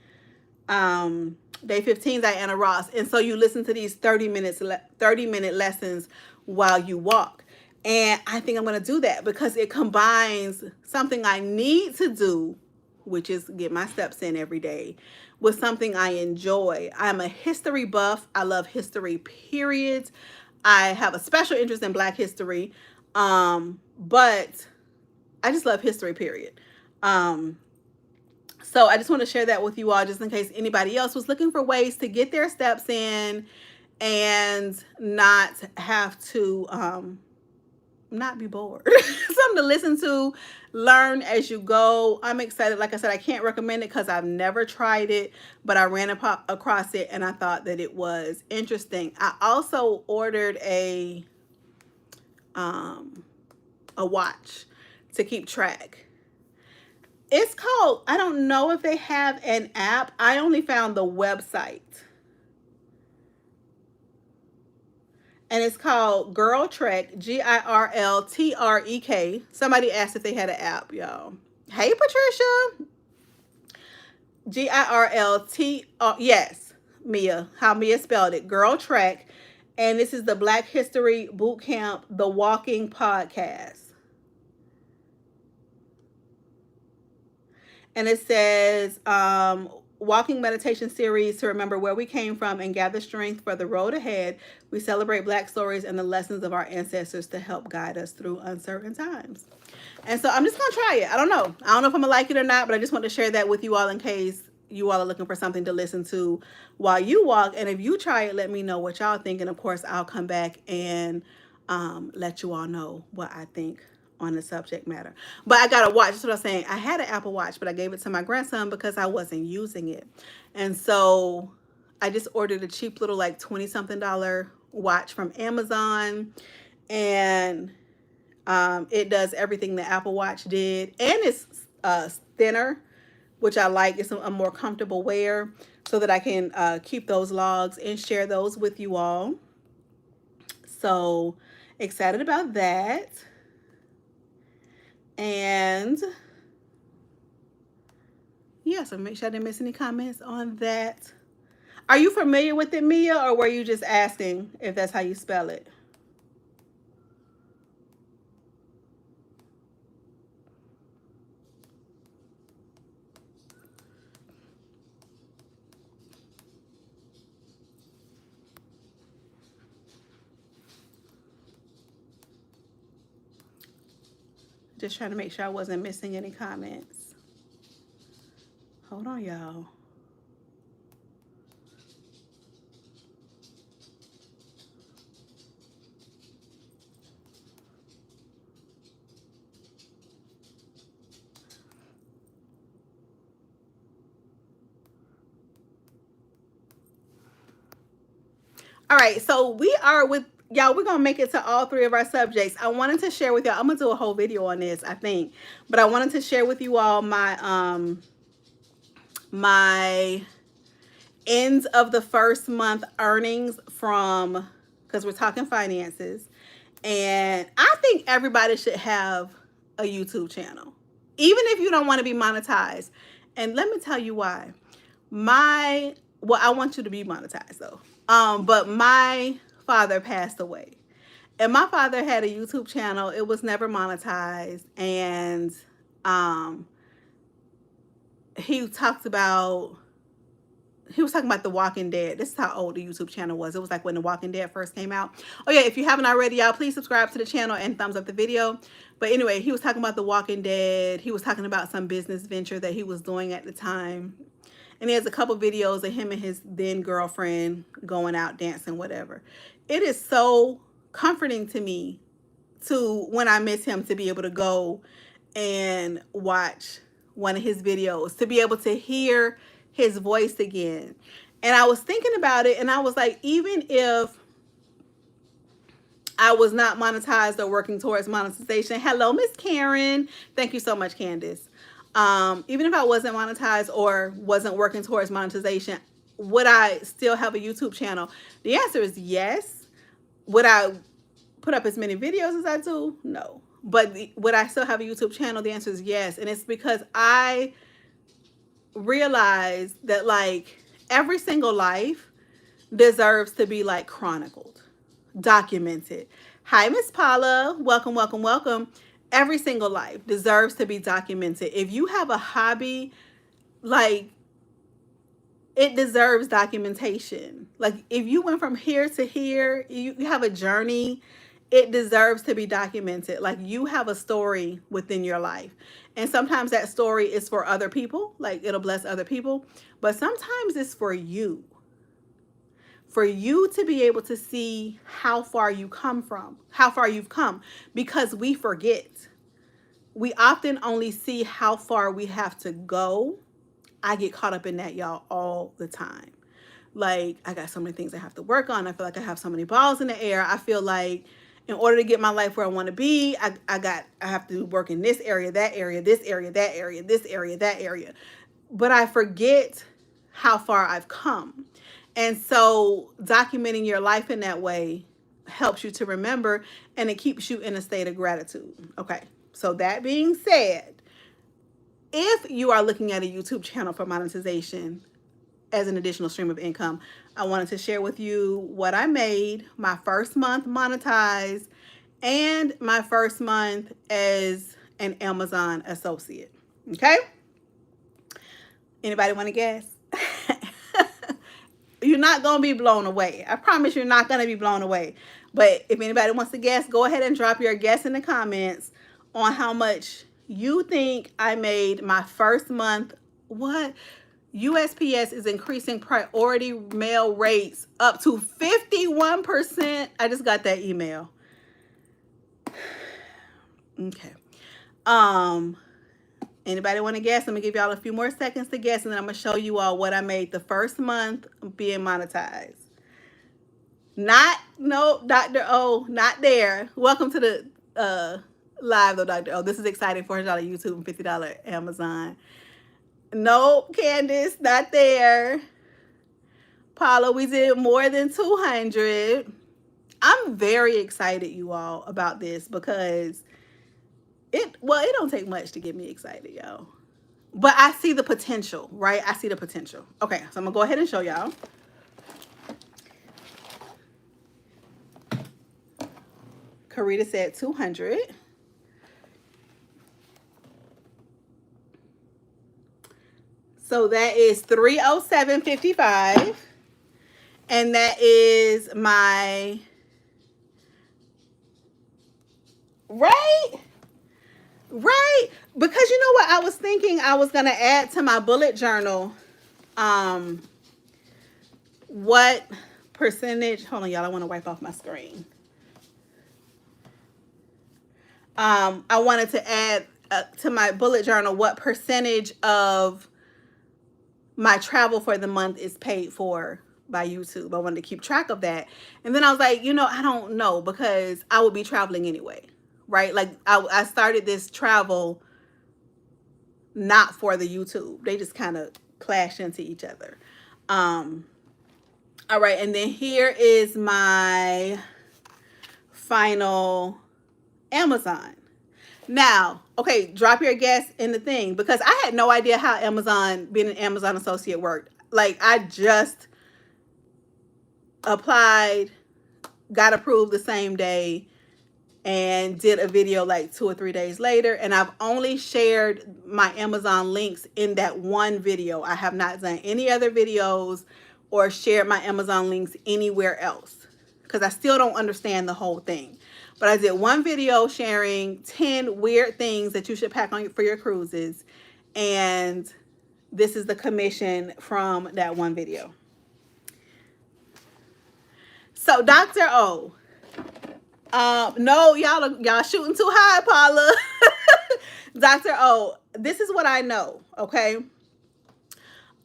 [SPEAKER 1] Day 15, Diana Ross. And so you listen to these 30-minute lessons while you walk. And I think I'm going to do that because it combines something I need to do, which is get my steps in every day, with something I enjoy. I'm a history buff. I love history, period. I have a special interest in Black history. But I just love history, period. So I just want to share that with you all just in case anybody else was looking for ways to get their steps in and not have to not be bored. Something to listen to, learn as you go. I'm excited. Like I said, I can't recommend it because I've never tried it, but I ran across it and I thought that it was interesting. I also ordered a watch to keep track. It's called, I don't know if they have an app. I only found the website. And it's called Girl Trek, GIRLTREK. Somebody asked if they had an app, y'all. Hey, Patricia. GIRLT, yes, Mia, how Mia spelled it. Girl Trek. And this is the Black History Boot Camp, The Walking Podcast. And it says, walking meditation series to remember where we came from and gather strength for the road ahead. We celebrate Black stories and the lessons of our ancestors to help guide us through uncertain times. And so I'm just going to try it. I don't know if I'm going to like it or not, but I just want to share that with you all in case you all are looking for something to listen to while you walk. And if you try it, let me know what y'all think. And of course, I'll come back and let you all know what I think on the subject matter. But I got a watch. That's what I'm saying. I had an Apple Watch, but I gave it to my grandson because I wasn't using it. And so I just ordered a cheap little like $20-something watch from Amazon. And it does everything the Apple Watch did. And it's thinner, which I like. It's a more comfortable wear so that I can keep those logs and share those with you all. So excited about that. And Yeah, so make sure I didn't miss any comments on that. Are you familiar with it, Mia, or were you just asking if that's how you spell it? Just trying to make sure I wasn't missing any comments. Hold on, y'all. All right, so we are with y'all. We're gonna make it to all three of our subjects. I wanted to share with y'all. I'm gonna do a whole video on this, I think, but I wanted to share with you all my ends of the first month earnings from, because we're talking finances, and I think everybody should have a YouTube channel, even if you don't want to be monetized. And let me tell you why. Well, I want you to be monetized though. But my father passed away. And my father had a YouTube channel. It was never monetized. And he talked about he was talking about The Walking Dead. This is how old the YouTube channel was. It was like when The Walking Dead first came out. Oh yeah, if you haven't already, y'all, please subscribe to the channel and thumbs up the video. But anyway, he was talking about The Walking Dead. He was talking about some business venture that he was doing at the time. And he has a couple videos of him and his then girlfriend going out dancing, whatever. It is so comforting to me to, when I miss him, to be able to go and watch one of his videos, to be able to hear his voice again. And I was thinking about it, and I was like, even if I was not monetized or working towards monetization, hello, Miss Karen. Thank you so much, Candace. Even if I wasn't monetized or wasn't working towards monetization, would I still have a YouTube channel? The answer is yes. Would I put up as many videos as I do? No. But would I still have a YouTube channel? The answer is yes. And it's because I realized that like every single life deserves to be like chronicled, documented. Hi, Miss Paula. Welcome, welcome, welcome. Every single life deserves to be documented. If you have a hobby, like, it deserves documentation. Like, if you went from here to here, you have a journey, it deserves to be documented. Like, you have a story within your life. And sometimes that story is for other people, like it'll bless other people, but sometimes it's for you. For you to be able to see how far you've come, because we forget. We often only see how far we have to go. I get caught up in that, y'all, all the time. Like, I got so many things I have to work on. I feel like I have so many balls in the air. I feel like in order to get my life where I want to be, I have to work in this area, that area, this area, that area, this area, that area. But I forget how far I've come. And so documenting your life in that way helps you to remember, and it keeps you in a state of gratitude. Okay. So that being said, if you are looking at a YouTube channel for monetization as an additional stream of income, I wanted to share with you what I made my first month monetized and my first month as an Amazon associate. Okay? Anybody want to guess? You're not going to be blown away. I promise you're not going to be blown away. But if anybody wants to guess, go ahead and drop your guess in the comments on how much you think I made my first month. What? USPS is increasing priority mail rates up to 51%. I just got that email. Okay. Anybody want to guess? I'm going to give y'all a few more seconds to guess, and then I'm going to show you all what I made the first month being monetized. No, Dr. O, not there. Welcome to the live, though, Dr. O. This is exciting. $400 YouTube and $50 Amazon. Nope, Candace, not there. Paula, we did more than 200. I'm very excited, you all, about this because it don't take much to get me excited, y'all. but I see the potential, right? I see the potential. Okay, so I'm gonna go ahead and show y'all. Karita said 200. So that is 307.55. And that is my, right? Right? Because you know what? I was thinking I was going to add to my bullet journal what percentage, hold on y'all, I want to wipe off my screen. I wanted to add to my bullet journal what percentage of my travel for the month is paid for by YouTube. I wanted to keep track of that. And then I was like, you know, I don't know, because I would be traveling anyway, right? Like I started this travel not for the YouTube. They just kind of clash into each other. All right, and then here is my final Amazon. Now, okay, drop your guess in the thing, because I had no idea how Amazon, being an Amazon associate, worked. Like, I just applied, got approved the same day, and did a video like 2 or 3 days later. And I've only shared my Amazon links in that one video. I have not done any other videos or shared my Amazon links anywhere else, because I still don't understand the whole thing. But I did one video sharing 10 weird things that you should pack on for your cruises. And this is the commission from that one video. So Dr. O, no, y'all shooting too high, Paula. Dr. O, this is what I know, okay?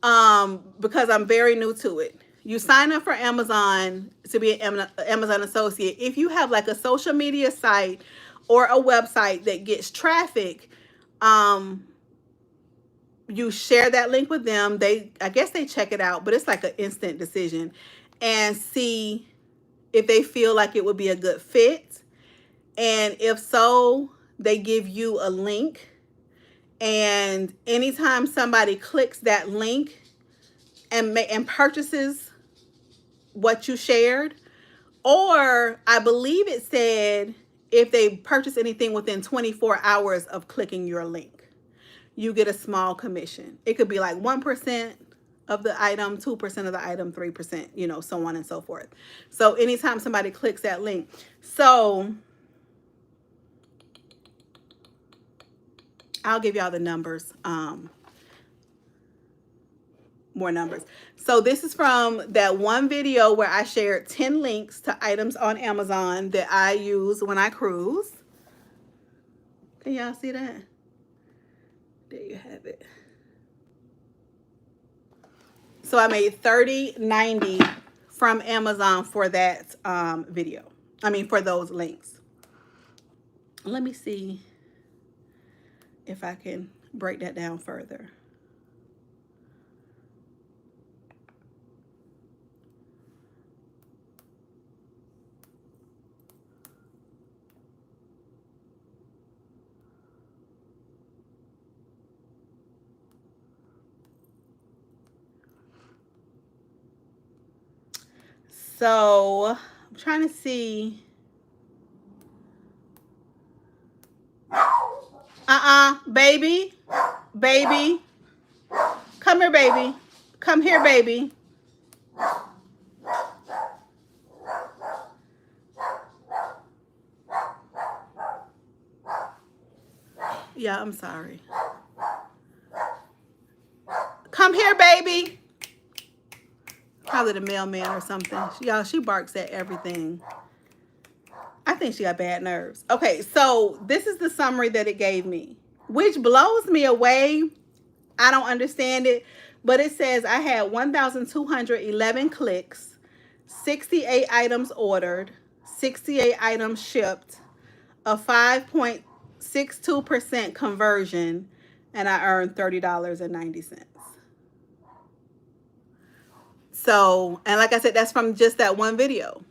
[SPEAKER 1] Because I'm very new to it. You sign up for Amazon to be an Amazon associate. If you have like a social media site or a website that gets traffic, you share that link with them. I guess they check it out, but it's like an instant decision, and see if they feel like it would be a good fit. And if so, they give you a link. And anytime somebody clicks that link and purchases what you shared, or I believe it said if they purchase anything within 24 hours of clicking your link, you get a small commission. It could be like 1% of the item, 2% of the item, 3%, you know, so on and so forth. So anytime somebody clicks that link. So I'll give y'all the numbers, more numbers. So this is from that one video where I shared 10 links to items on Amazon that I use when I cruise. Can y'all see that? There you have it. So I made $30.90 from Amazon for that video. I mean, for those links. Let me see if I can break that down further. So I'm trying to see. Baby. Baby. Come here, baby. Come here, baby. Yeah, I'm sorry. Come here, baby. Probably the mailman or something. Y'all, she barks at everything. I think she got bad nerves. Okay, so this is the summary that it gave me, which blows me away. I don't understand it, but it says I had 1,211 clicks, 68 items ordered, 68 items shipped, a 5.62% conversion, and I earned $30.90. So, and like I said, that's from just that one video.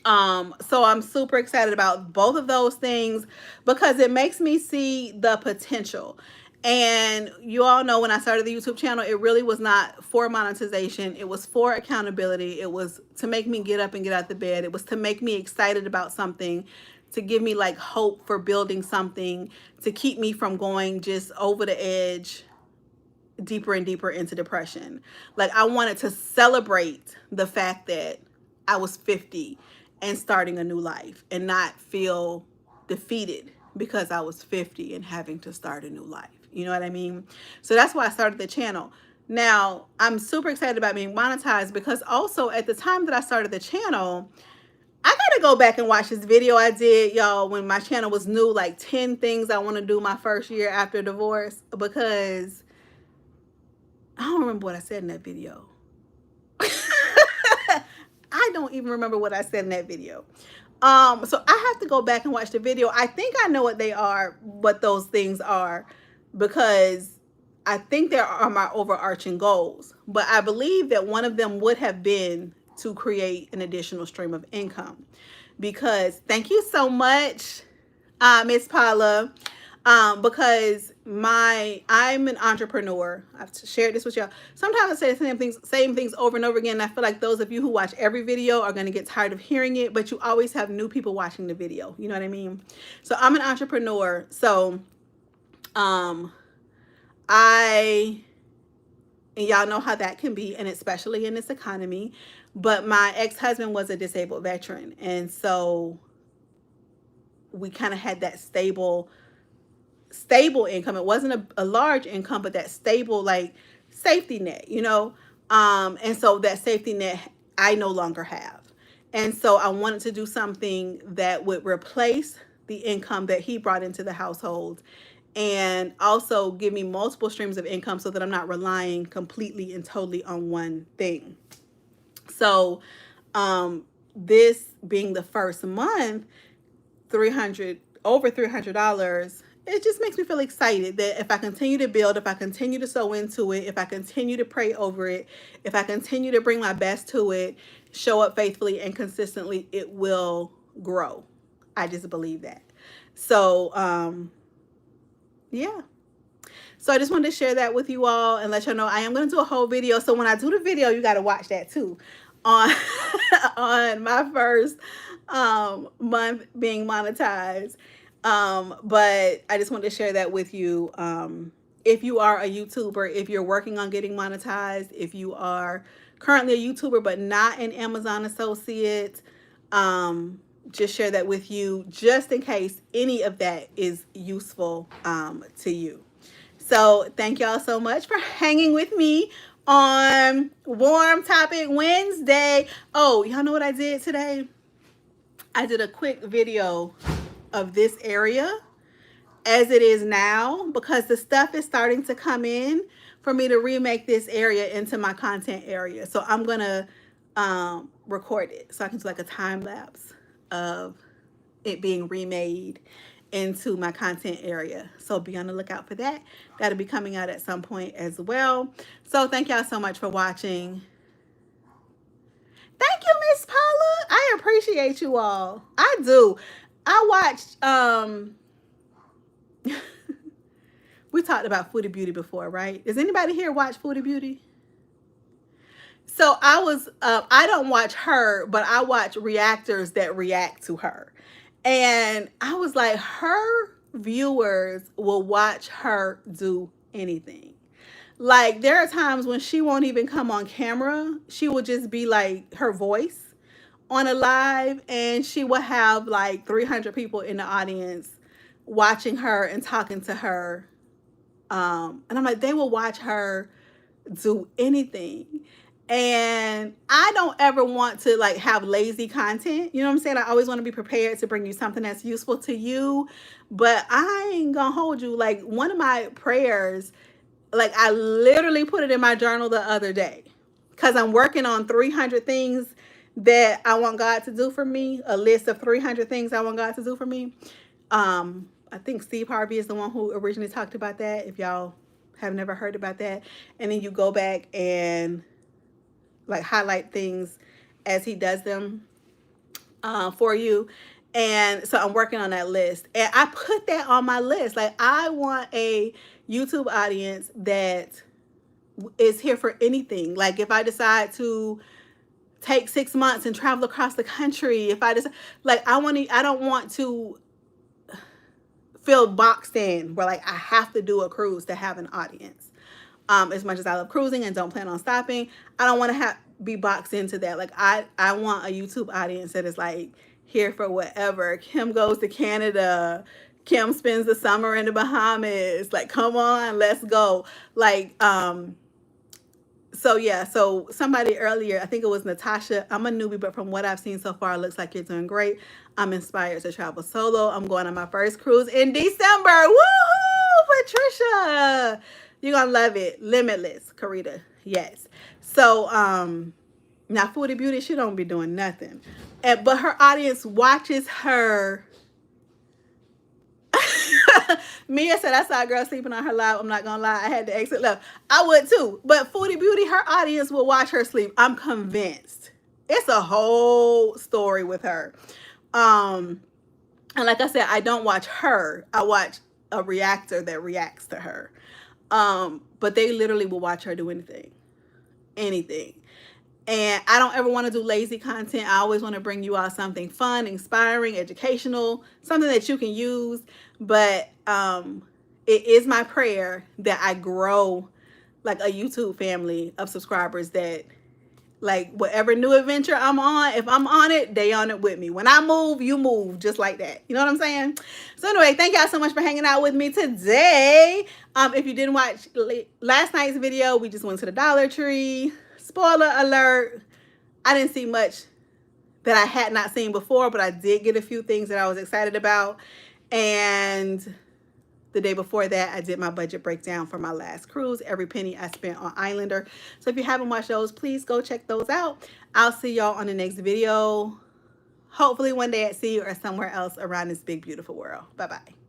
[SPEAKER 1] So I'm super excited about both of those things, because it makes me see the potential. And you all know when I started the YouTube channel, it really was not for monetization. It was for accountability. It was to make me get up and get out the bed. It was to make me excited about something, to give me like hope for building something, to keep me from going just over the edge, deeper and deeper into depression. Like I wanted to celebrate the fact that I was 50 and starting a new life and not feel defeated because I was 50 and having to start a new life. You know what I mean? So that's why I started the channel. Now, I'm super excited about being monetized because also at the time that I started the channel, I gotta go back and watch this video I did, y'all, when my channel was new, like 10 things I want to do my first year after divorce, because I don't remember what I said in that video. I don't even remember what I said in that video. So I have to go back and watch the video. I think I know what they are, what those things are, because I think there are my overarching goals. But I believe that one of them would have been to create an additional stream of income. Because thank you so much, Miss Paula. Because I'm an entrepreneur. I've shared this with y'all. Sometimes I say the same things over and over again. And I feel like those of you who watch every video are going to get tired of hearing it, but you always have new people watching the video. You know what I mean? So I'm an entrepreneur. So, and y'all know how that can be, and especially in this economy. But my ex-husband was a disabled veteran. And so we kind of had that stable income. It wasn't a large income, but that stable, like, safety net, you know? And so that safety net I no longer have. And so I wanted to do something that would replace the income that he brought into the household and also give me multiple streams of income so that I'm not relying completely and totally on one thing. So this being the first month, over $300, it just makes me feel excited that if I continue to build, if I continue to sow into it, if I continue to pray over it, if I continue to bring my best to it, show up faithfully and consistently, it will grow. I just believe that. So, yeah. So I just wanted to share that with you all and let y'all know I am going to do a whole video. So when I do the video, you got to watch that too on on my first month being monetized. But I just wanted to share that with you. If you are a YouTuber, if you're working on getting monetized, if you are currently a YouTuber but not an Amazon associate, just share that with you just in case any of that is useful to you. So thank y'all so much for hanging with me on Warm Topic Wednesday. Oh, y'all know what I did today? I did a quick video of this area as it is now because the stuff is starting to come in for me to remake this area into my content area. So I'm going to record it so I can do like a time lapse of it being remade into my content area. So be on the lookout for that. That'll be coming out at some point as well. So thank y'all so much for watching. Thank you, Miss Paula. I appreciate you all. I do. I watched we talked about Foodie Beauty before, right? Does anybody here watch Foodie Beauty? So I don't watch her, but I watch reactors that react to her. And I was like, her viewers will watch her do anything. Like, there are times when she won't even come on camera. She will just be like her voice on a live, and she will have like 300 people in the audience watching her and talking to her. And I'm like, they will watch her do anything. And I don't ever want to like have lazy content. You know what I'm saying? I always want to be prepared to bring you something that's useful to you. But I ain't gonna hold you. Like, one of my prayers, like, I literally put it in my journal the other day because I'm working on 300 things that I want God to do for me. A list of 300 things I want God to do for me. I think Steve Harvey is the one who originally talked about that, if y'all have never heard about that. And then you go back and like highlight things as he does them for you. And so I'm working on that list. And I put that on my list. Like, I want a YouTube audience that is here for anything. Like if I decide to take 6 months and travel across the country, if I just like I don't want to feel boxed in where like I have to do a cruise to have an audience. As much as I love cruising and don't plan on stopping, I don't want to have be boxed into that. Like I want a YouTube audience that is like here for whatever. Kim goes to Canada. Kim spends the summer in the Bahamas. Like, come on, let's go. Like, so yeah, so somebody earlier, I think it was Natasha. I'm a newbie, but from what I've seen so far, it looks like you're doing great. I'm inspired to travel solo. I'm going on my first cruise in December. Woohoo, Patricia! You're gonna love it. Limitless, Karita. Yes. So now Foodie Beauty, she don't be doing nothing. But her audience watches her. Mia said, I saw a girl sleeping on her live. I'm not gonna lie, I had to exit left. I would too. But Foodie Beauty, her audience will watch her sleep. I'm convinced. It's a whole story with her. And like I said, I don't watch her. I watch a reactor that reacts to her. But they literally will watch her do anything. Anything. And I don't ever want to do lazy content. I always want to bring you out something fun, inspiring, educational, something that you can use. But it is my prayer that I grow like a YouTube family of subscribers that like whatever new adventure I'm on, if I'm on it, they on it with me. When I move, you move just like that. You know what I'm saying? So anyway, thank y'all so much for hanging out with me today. If you didn't watch last night's video, we just went to the Dollar Tree. Spoiler alert, I didn't see much that I had not seen before, but I did get a few things that I was excited about. And the day before that, I did my budget breakdown for my last cruise, every penny I spent on Islander. So if you haven't watched those, please go check those out. I'll see y'all on the next video. Hopefully one day at sea or somewhere else around this big, beautiful world. Bye-bye.